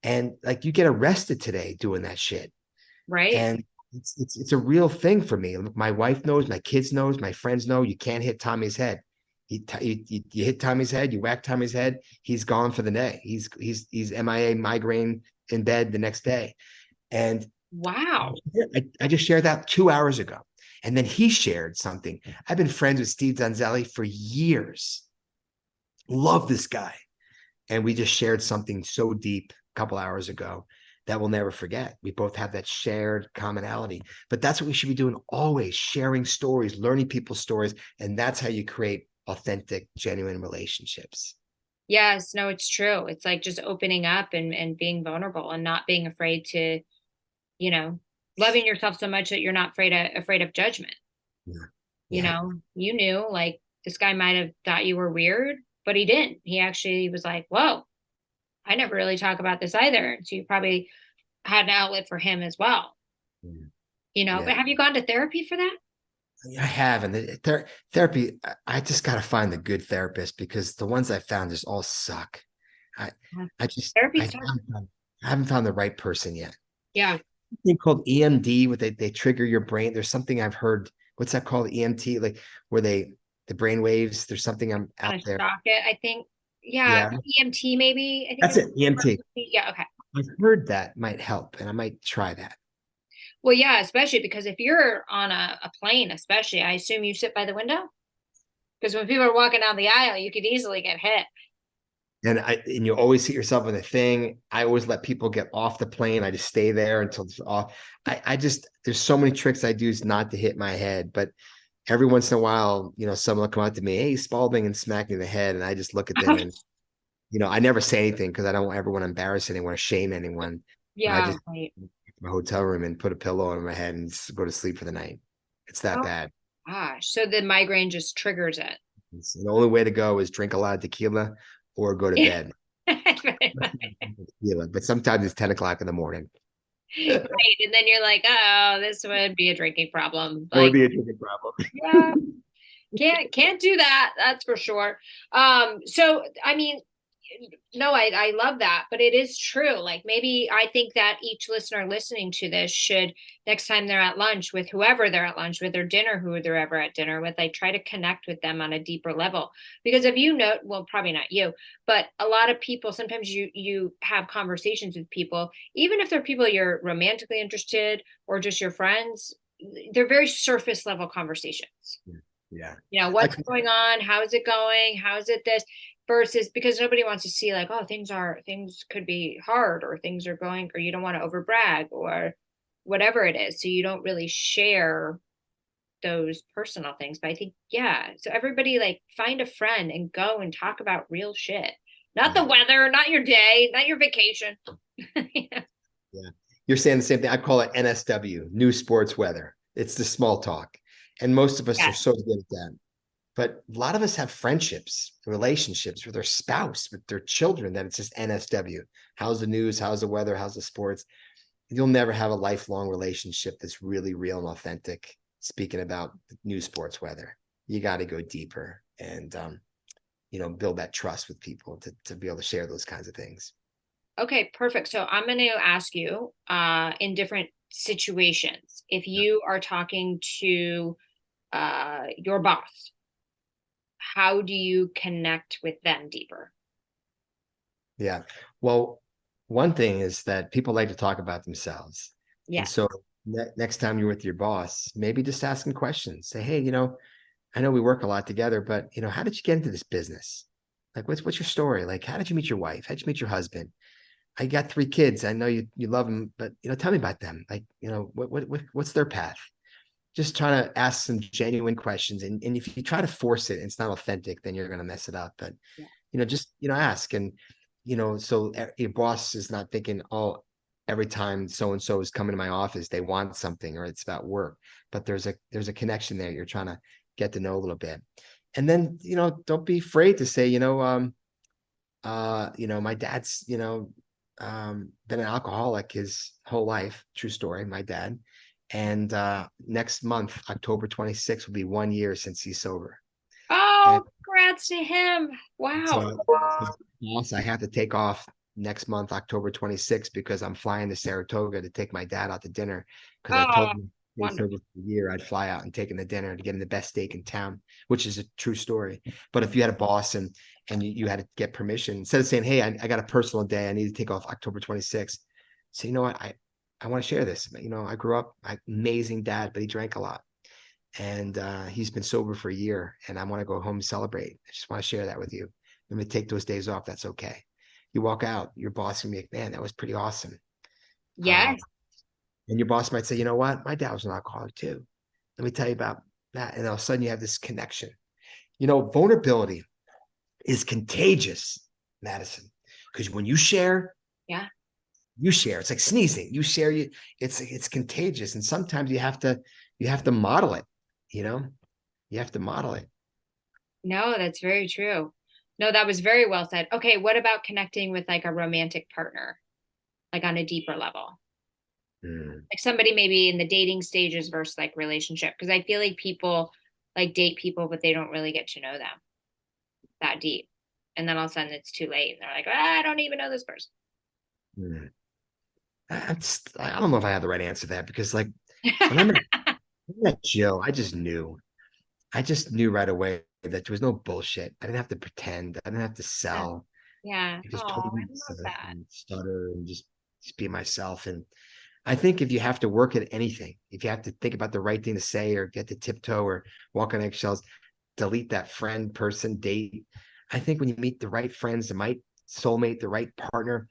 And like you get arrested today doing that shit. Right. And it's a real thing for me. My wife knows, my kids knows, my friends know you can't hit Tommy's head. You hit Tommy's head, you whack Tommy's head, he's gone for the day. He's MIA, migraine, in bed the next day. And Wow. I just shared that 2 hours ago. And then he shared something. I've been friends with Steve Zanzelli for years. Love this guy. And we just shared something so deep a couple hours ago that we'll never forget. We both have that shared commonality. But that's what we should be doing always, sharing stories, learning people's stories. And that's how you create authentic, genuine relationships. Yes, no, it's true. It's like just opening up and being vulnerable and not being afraid to, you know, loving yourself so much that you're not afraid of judgment. Yeah. You Yeah. know, you knew, like, this guy might have thought you were weird, but he didn't. He actually was like, whoa, I never really talk about this either. So you probably had an outlet for him as well, Yeah. but have you gone to therapy for that? I have, and the therapy. I just got to find the good therapist because the ones I found just all suck. I, Yeah. I just, Therapy sucks. I haven't found the right person yet. Yeah. Thing called EMD, where they trigger your brain. There's something I've heard. What's that called? EMT, like where the brain waves. There's something I'm Kind out of there. shock it, I think. Yeah. Yeah, EMT, maybe. I think that's it's it. EMT. yeah. Okay. I've heard that might help, and I might try that. Well, yeah, especially because if you're on a plane, especially, I assume you sit by the window because when people are walking down the aisle, you could easily get hit. And you always hit yourself in the thing. I always let people get off the plane. I just stay there until it's off. I just there's so many tricks I do is not to hit my head, but every once in a while, someone will come out to me, hey, Spaulding, and smack me in the head, and I just look at them and I never say anything because I don't ever want to embarrass anyone or shame anyone. But I Yeah, just right. go to my hotel room and put a pillow on my head and just go to sleep for the night. It's that Oh bad. gosh. So the migraine just triggers it. The only way to go is drink a lot of tequila or go to bed. Tequila, but sometimes it's 10 o'clock in the morning. Right. And then you're like, oh, this would be a drinking problem. That would Like, be a drinking problem. yeah, can't do that. That's for sure. So I mean, no, I love that, but it is true. Like maybe I think that each listener listening to this should next time they're at lunch with whoever they're at lunch with or dinner, who they're ever at dinner with, like try to connect with them on a deeper level. Because if you know, well, probably not you, but a lot of people, sometimes you have conversations with people, even if they're people you're romantically interested or just your friends, they're very surface level conversations. Yeah. What's going on? How is it going? How is it this? Versus because nobody wants to see like, oh, things could be hard or things are going, or you don't want to overbrag or whatever it is. So you don't really share those personal things. But I think, yeah. So everybody like find a friend and go and talk about real shit. Not the weather, not your day, not your vacation. Yeah. Yeah. You're saying the same thing. I call it NSW, new sports weather. It's the small talk. And most of us are Yeah. so good at that. But a lot of us have friendships, relationships with their spouse, with their children, that it's just NSW. How's the news? How's the weather? How's the sports? You'll never have a lifelong relationship that's really real and authentic. Speaking about new sports weather, you got to go deeper and, build that trust with people to be able to share those kinds of things. Okay, perfect. So I'm going to ask you in different situations, if you are talking to your boss, how do you connect with them deeper? Yeah. Well, one thing is that people like to talk about themselves. And Yeah. so next time you're with your boss, maybe just ask them questions. Say, hey, I know we work a lot together, but how did you get into this business? Like, what's your story? Like, how did you meet your wife? How did you meet your husband? I got 3 kids. I know you love them, but tell me about them. Like, what's their path? Just try to ask some genuine questions. And if you try to force it and it's not authentic, then you're gonna mess it up. But Yeah. just ask. And so your boss is not thinking, oh, every time so and so is coming to my office, they want something or it's about work. But there's a connection there. You're trying to get to know a little bit. And then, don't be afraid to say, my dad's, been an alcoholic his whole life. True story, my dad. And next month, October 26th, will be 1 year since he's sober. And Oh, congrats to him. Wow. so I have to take off next month, October 26th, because I'm flying to Saratoga to take my dad out to dinner. Because I Oh, told him he's wonderful. sober for a year, I'd fly out and take him to dinner to get him the best steak in town, which is a true story. But if you had a boss and you had to get permission, instead of saying, hey, I got a personal day, I need to take off October 26th. So you know what? I want to share this. I grew up, amazing dad, but he drank a lot. And he's been sober for a year, and I want to go home and celebrate. I just want to share that with you. I'm going to take those days off. That's okay. You walk out, your boss can be like, man, that was pretty awesome. Uh, Yes. and your boss might say, you know what? My dad was an alcoholic too. Let me tell you about that. And all of a sudden you have this connection. Vulnerability is contagious, Madison, because when you share, Yeah. you share. It's like sneezing. You share, it's contagious. And sometimes you have to model it, you know, you have to model it. No, that's very true. No, that was very well said. Okay, what about connecting with like a romantic partner, like on a deeper level? Mm. Like somebody maybe in the dating stages versus like relationship. Because I feel like people like date people, but they don't really get to know them that deep. And then all of a sudden it's too late. And they're like, I don't even know this person. Mm. I don't know if I have the right answer to that because like when I met Jill, I just knew right away that there was no bullshit. I didn't have to pretend. I didn't have to Yeah. sell. Yeah. I just Oh, told I him love that. and stutter and just be myself. And I think if you have to work at anything, if you have to think about the right thing to say or get to tiptoe or walk on eggshells, delete that friend, person, date. I think when you meet the right friends, the right soulmate, the right partner,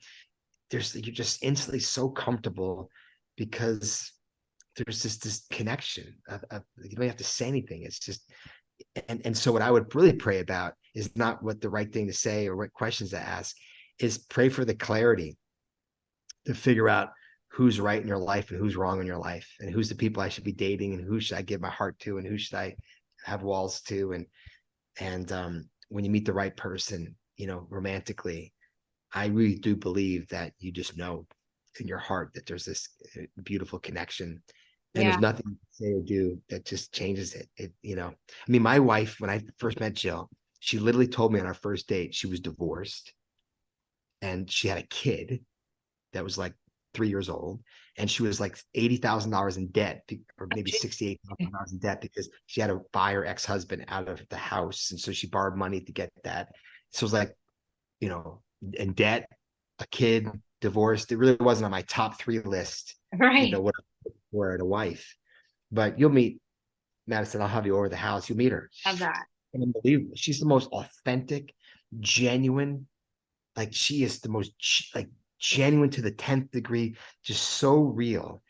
you're just instantly so comfortable because there's just this connection of you don't have to say anything. It's just and so what I would really pray about is not what the right thing to say or what questions to ask, is pray for the clarity to figure out who's right in your life and who's wrong in your life, and who's the people I should be dating, and who should I give my heart to, and who should I have walls to. And when you meet the right person, romantically, I really do believe that you just know in your heart that there's this beautiful connection, and Yeah. there's nothing you can say or do that just changes it. I mean, my wife, when I first met Jill, she literally told me on our first date she was divorced and she had a kid that was like 3 years old, and she was like $80,000 in debt, or maybe $68,000 in debt, because she had to buy her ex-husband out of the house, and so she borrowed money to get that. So it was like, in debt, a kid, divorced. It really wasn't on my top 3 list. Right. What for a wife. But you'll meet Madison. I'll have you over the house. You'll meet her. Love that. Unbelievable. She's the most authentic, genuine. Like, she is the most like genuine to the 10th degree, just so real.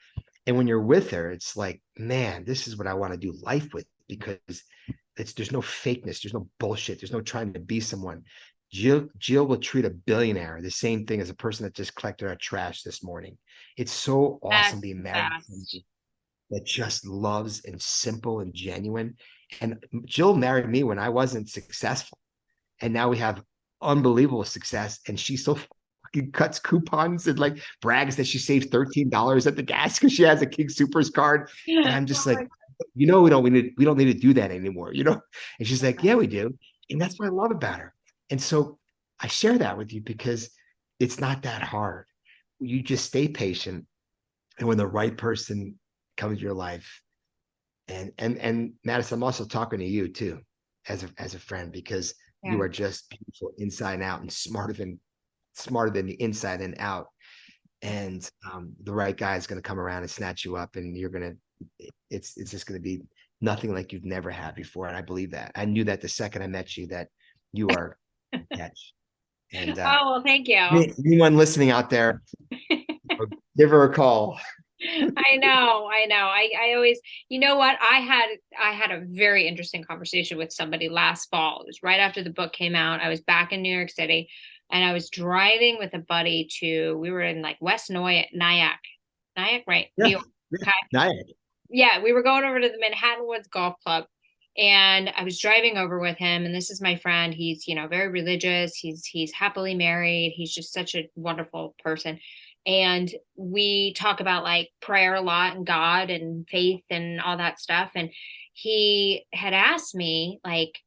And when you're with her, it's like, man, this is what I want to do life with, because there's no fakeness, there's no bullshit, there's no trying to be someone. Jill will treat a billionaire the same thing as a person that just collected our trash this morning. It's so awesome being married to somebody that just loves and simple and genuine. And Jill married me when I wasn't successful, and now we have unbelievable success, and she still fucking cuts coupons and like brags that she saved $13 at the gas because she has a King Supers card. And I'm just like, we don't need to do that anymore, And she's like, yeah, we do. And that's what I love about her. And so I share that with you because it's not that hard. You just stay patient, and when the right person comes to your life, and Madison, I'm also talking to you too, as a friend, because you are just beautiful inside and out, and smarter than the inside and out. And the right guy is going to come around and snatch you up, and it's just going to be nothing like you've never had before. And I believe that. I knew that the second I met you, that you are catch. And oh, well, thank you. anyone listening out there, give her a call. I know. I always, you know what? I had a very interesting conversation with somebody last fall. It was right after the book came out. I was back in New York City, and I was driving with a buddy we were in like West Nyack, right? Yeah. New York. Okay. Nyack. Yeah, we were going over to the Manhattan Woods Golf Club, and I was driving over with him. And this is my friend. He's, very religious. He's happily married. He's just such a wonderful person. And we talk about like prayer a lot and God and faith and all that stuff. And he had asked me, like,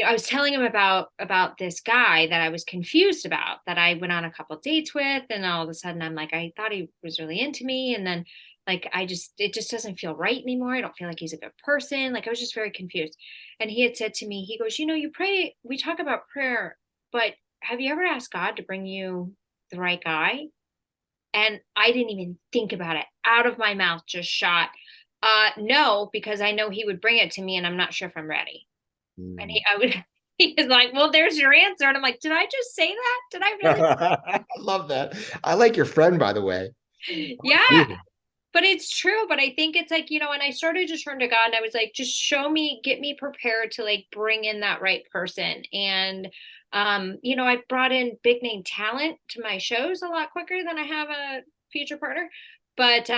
I was telling him about this guy that I was confused about, that I went on a couple of dates with, and all of a sudden I'm like, I thought he was really into me, and then like it just doesn't feel right anymore. I don't feel like he's a good person. Like, I was just very confused. And he had said to me, he goes, you pray, we talk about prayer, but have you ever asked God to bring you the right guy? And I didn't even think about it. Out of my mouth just shot, no, because I know he would bring it to me, and I'm not sure if I'm ready. And he was like, well, there's your answer. And I'm like, did I just say that? Did I really? I love that. I like your friend, by the way. Yeah, but it's true. But I think it's like, and I started to turn to God, and I was like, just show me, get me prepared to like bring in that right person. And, I brought in big name talent to my shows a lot quicker than I have a future partner. But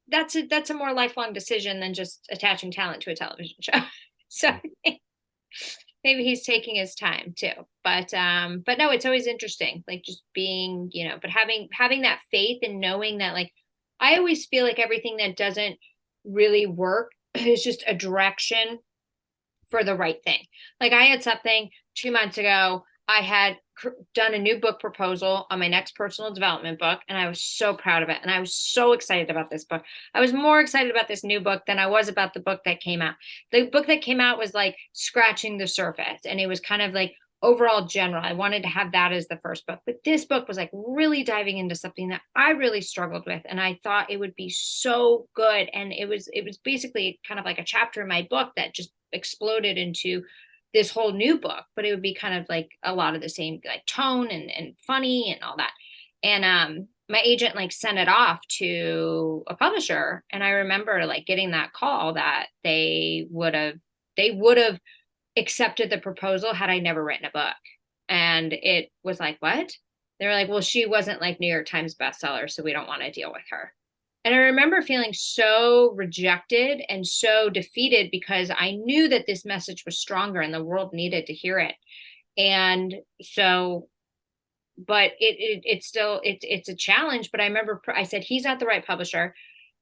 that's a more lifelong decision than just attaching talent to a television show. So maybe he's taking his time too. But no, it's always interesting, like just being, but having that faith and knowing that, like, I always feel like everything that doesn't really work is just a direction for the right thing. Like, I had something 2 months ago. I had done a new book proposal on my next personal development book, and I was so proud of it. And I was so excited about this book. I was more excited about this new book than I was about the book that came out. The book that came out was like scratching the surface, and it was kind of like overall general. I wanted to have that as the first book, but this book was like really diving into something that I really struggled with, and I thought it would be so good. And it was basically kind of like a chapter in my book that just exploded into this whole new book, but it would be kind of like a lot of the same like tone and funny and all that. And my agent like sent it off to a publisher, and I remember like getting that call that they would have accepted the proposal had I never written a book. And it was like, what? They were like, well, she wasn't like New York Times bestseller, so we don't want to deal with her. And I remember feeling so rejected and so defeated because I knew that this message was stronger and the world needed to hear it. And so, but it's still, it's a challenge. But I remember I said, he's not the right publisher.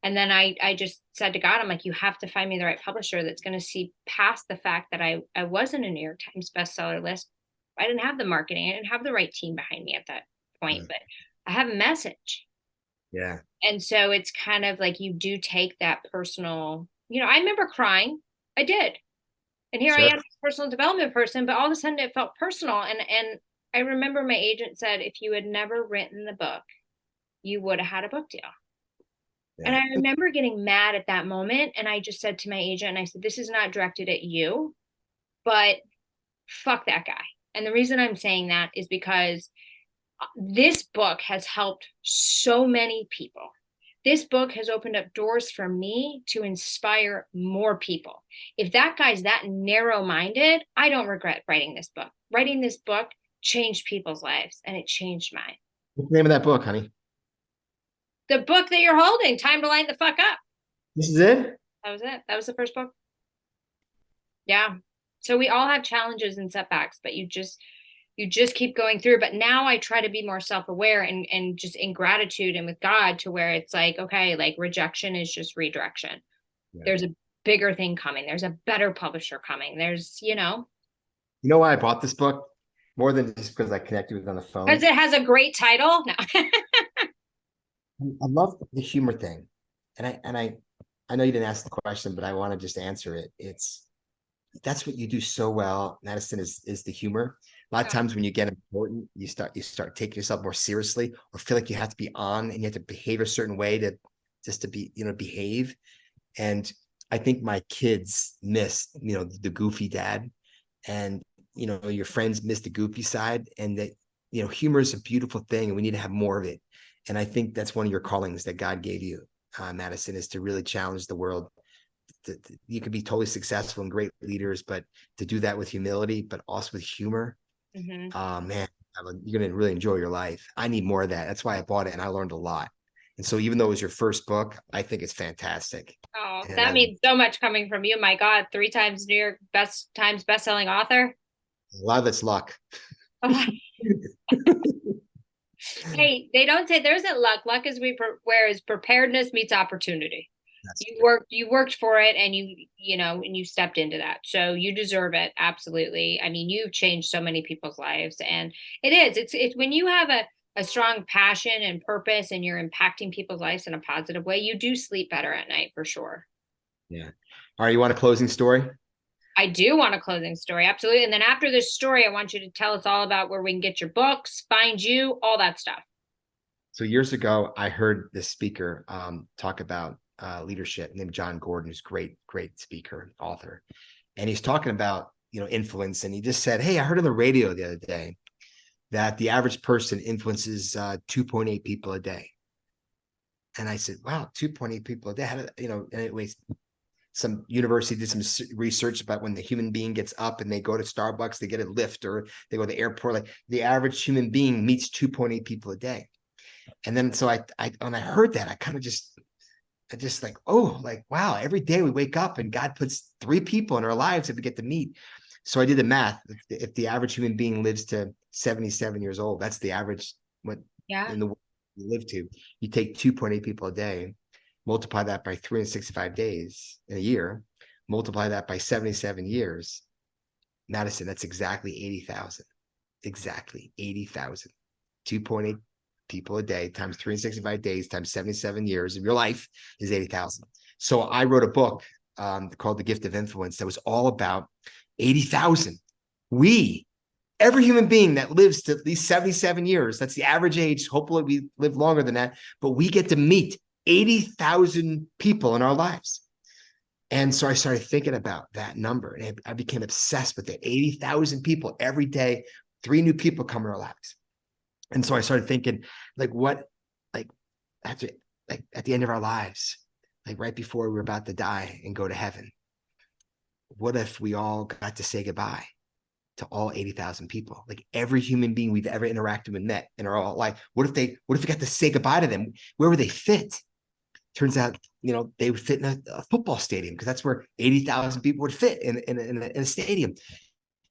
And then I just said to God, I'm like, you have to find me the right publisher that's going to see past the fact that I wasn't a New York Times bestseller list. I didn't have the marketing. I didn't have the right team behind me at that point, but I have a message. Yeah. And so it's kind of like you do take that personal, I remember crying. I did. And here I am, a personal development person, but all of a sudden it felt personal. And I remember my agent said, if you had never written the book, you would have had a book deal. Yeah. And I remember getting mad at that moment. And I just said to my agent, and I said, this is not directed at you, but fuck that guy. And the reason I'm saying that is because this book has helped so many people. This book has opened up doors for me to inspire more people. If that guy's that narrow-minded, I don't regret writing this book. Writing this book changed people's lives, and it changed mine. What's the name of that book, honey? The book that you're holding, Time to Light the Fuck Up. This is it? That was it. That was the first book. Yeah. So we all have challenges and setbacks, but you just keep going through. But now I try to be more self-aware and just in gratitude and with God, to where it's like, okay, like rejection is just redirection. Yeah. There's a bigger thing coming. There's a better publisher coming. There's, You know why I bought this book? More than just because I connected with it on the phone. Because it has a great title. No. I love the humor thing. And I know you didn't ask the question, but I want to just answer it. That's what you do so well, Madison, is the humor. A lot of times when you get important, you start taking yourself more seriously, or feel like you have to be on and you have to behave a certain way to be, behave. And I think my kids miss, the goofy dad, and, your friends miss the goofy side, and that, humor is a beautiful thing and we need to have more of it. And I think that's one of your callings that God gave you, Madison, is to really challenge the world. You could be totally successful and great leaders, but to do that with humility, but also with humor, man, you're going to really enjoy your life. I need more of that. That's why I bought it, and I learned a lot. And so even though it was your first book, I think it's fantastic. Oh, and that means so much coming from you. My God, 3 times New York Times bestselling author. A lot of it's luck. Hey, they don't say there isn't luck. Luck is whereas preparedness meets opportunity. You worked for it, and you stepped into that. So you deserve it. Absolutely. I mean, you've changed so many people's lives, and it's when you have a strong passion and purpose and you're impacting people's lives in a positive way, you do sleep better at night for sure. Yeah. All right. You want a closing story? I do want a closing story. Absolutely. And then after this story, I want you to tell us all about where we can get your books, find you, all that stuff. So years ago, I heard this speaker talk about leadership named John Gordon, who's great speaker, author. And he's talking about, influence. And he just said, hey, I heard on the radio the other day that the average person influences 2.8 people a day. And I said, wow, 2.8 people a day. How did, anyways, some university did some research about when the human being gets up and they go to Starbucks, they get a lift, or they go to the airport, like the average human being meets 2.8 people a day. And then, so when I heard that, I just like, oh, like, wow, every day we wake up and God puts 3 people in our lives that we get to meet. So I did the math. If the average human being lives to 77 years old, that's the average in the world you live to. You take 2.8 people a day, multiply that by 365 days in a year, multiply that by 77 years. Madison, that's exactly 80,000. Exactly 80,000. 2.8 people a day times 365 days times 77 years of your life is 80,000. So I wrote a book called The Gift of Influence that was all about 80,000. every human being that lives to at least 77 years, that's the average age. Hopefully we live longer than that, but we get to meet 80,000 people in our lives. And so I started thinking about that number, and I became obsessed with it. 80,000 people every day, 3 new people come in our lives. And so I started thinking, like, what, like, after, like, at the end of our lives, like right before we were about to die and go to heaven, what if we all got to say goodbye to all 80,000 people, like every human being we've ever interacted with, met in our whole life? What if we got to say goodbye to them? Where would they fit? Turns out, they would fit in a football stadium, because that's where 80,000 people would fit in a stadium.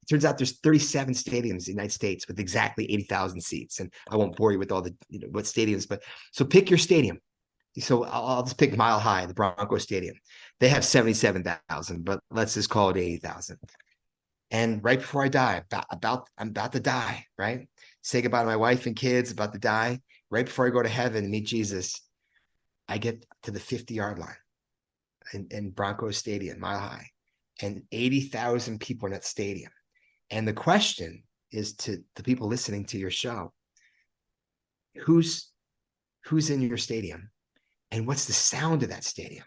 Turns out there's 37 stadiums in the United States with exactly 80,000 seats. And I won't bore you with all the, what stadiums, but so pick your stadium. So I'll just pick Mile High, the Broncos Stadium. They have 77,000, but let's just call it 80,000. And right before I die, I'm about to die, right? Say goodbye to my wife and kids, about to die. Right before I go to heaven and meet Jesus, I get to the 50-yard line in Broncos Stadium, Mile High, and 80,000 people in that stadium. And the question is to the people listening to your show, who's in your stadium, and what's the sound of that stadium?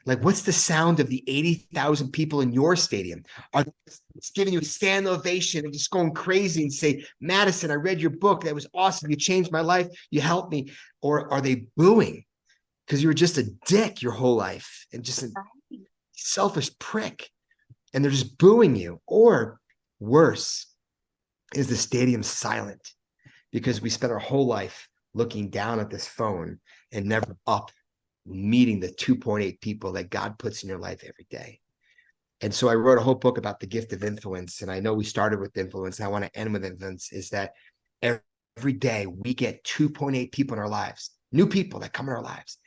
Like, what's the sound of the 80,000 people in your stadium? Are they giving you a stand ovation and just going crazy and say, Madison, I read your book. That was awesome. You changed my life. You helped me. Or are they booing because you were just a dick your whole life and just a selfish prick, and they're just booing you? Or worse, is the stadium silent because we spent our whole life looking down at this phone and never up, meeting the 2.8 people that God puts in your life every day? And so I wrote a whole book about the gift of influence. And I know we started with influence, and I want to end with influence, is that every day we get 2.8 people in our lives, new people that come in our lives.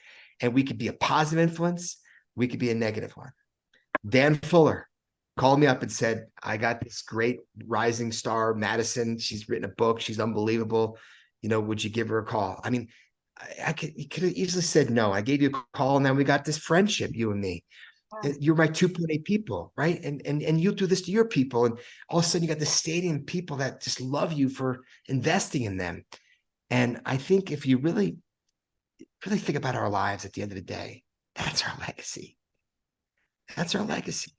And we could be a positive influence. We could be a negative one. Dan Fuller called me up and said, I got this great rising star, Madison. She's written a book. She's unbelievable. Would you give her a call? I mean, you could have easily said no. I gave you a call, and then we got this friendship, you and me. You're my 2.8 people, right? And you do this to your people, and all of a sudden you got this stadium people that just love you for investing in them. And I think if you really think about our lives at the end of the day, that's our legacy. That's our legacy.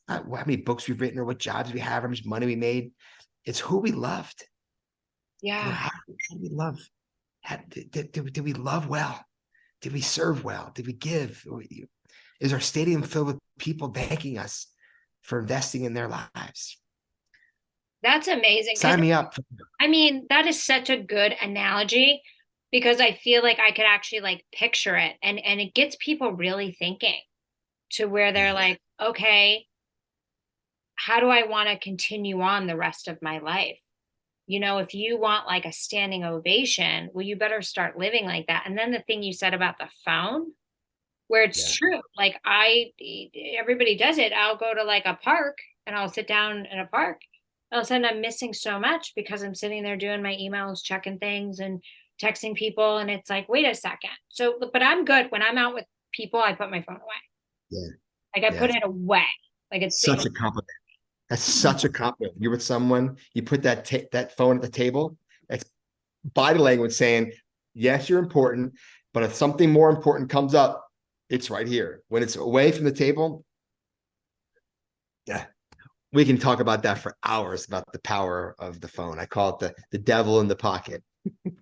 Not how many books we've written or what jobs we have, how much money we made. It's who we loved. Yeah. How did we love? Did we love well? Did we serve well? Did we give? Is our stadium filled with people thanking us for investing in their lives? That's amazing. Sign me up. I mean, that is such a good analogy, because I feel like I could actually like picture it, and it gets people really thinking to where they're like, okay, how do I want to continue on the rest of my life? If you want like a standing ovation, well, you better start living like that. And then the thing you said about the phone, where it's true, like everybody does it. I'll go to like a park and I'll sit down in a park. All of a sudden I'm missing so much because I'm sitting there doing my emails, checking things and texting people. And it's like, wait a second. So, but I'm good. When I'm out with people, I put my phone away. Yeah. Like I put it away. Like it's such a compliment. That's such a compliment. You're with someone, you put that phone at the table. That's body language saying, yes, you're important, but if something more important comes up, it's right here. When it's away from the table, yeah, we can talk about that for hours, about the power of the phone. I call it the devil in the pocket.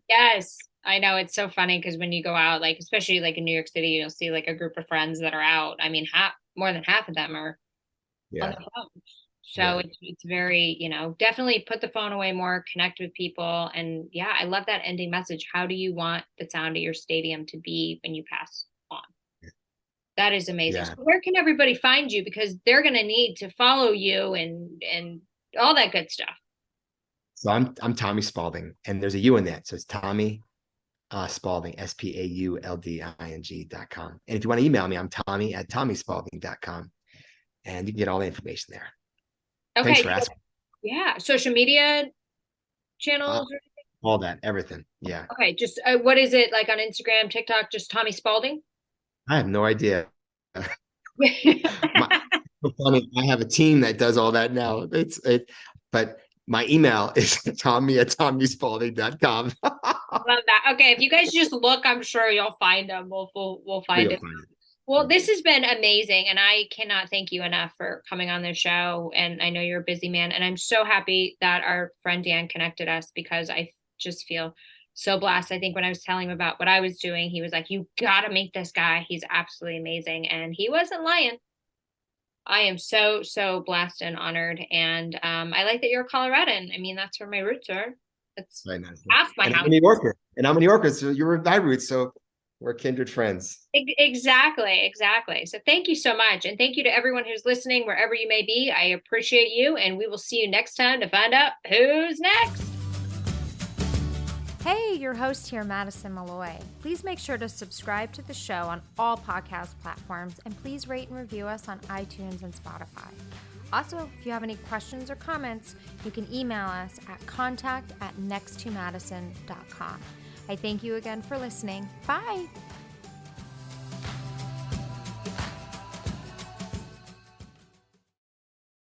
Yes, I know. It's so funny because when you go out, like especially like in New York City, you'll see like a group of friends that are out. I mean, more than half of them are on their phones. So it's very, definitely put the phone away more, connect with people. And yeah, I love that ending message. How do you want the sound of your stadium to be when you pass on? That is amazing. Yeah. So where can everybody find you? Because they're going to need to follow you and all that good stuff. So I'm Tommy Spaulding, and there's a U in that. So it's Tommy Spaulding, SPAULDING.com. And if you want to email me, I'm Tommy@TommySpaulding.com. And you can get all the information there. Okay. Thanks for asking. Yeah. Social media channels? All that, everything. Yeah. Okay. Just what is it like on Instagram, TikTok, just Tommy Spaulding? I have no idea. I have a team that does all that now. But My email is tommy@tommyspaulding.com. Love that. Okay, if you guys just look, I'm sure you'll find them. We'll find You'll it. find it. Well, this has been amazing, and I cannot thank you enough for coming on the show. And I know you're a busy man, and I'm so happy that our friend Dan connected us because I just feel so blessed. I think when I was telling him about what I was doing, he was like, "You gotta meet this guy. He's absolutely amazing," and he wasn't lying. I am so blessed and honored, and I like that you're a Coloradan. I mean, that's where my roots are. That's Right now. half my And I'm house. a New Yorker. And I'm a New Yorker. So you're my roots. So we're kindred friends. Exactly. So thank you so much. And thank you to everyone who's listening, wherever you may be. I appreciate you. And we will see you next time to find out who's next. Hey, your host here, Madison Malloy. Please make sure to subscribe to the show on all podcast platforms and please rate and review us on iTunes and Spotify. Also, if you have any questions or comments, you can email us at contact@nexttomadison.com. I thank you again for listening. Bye.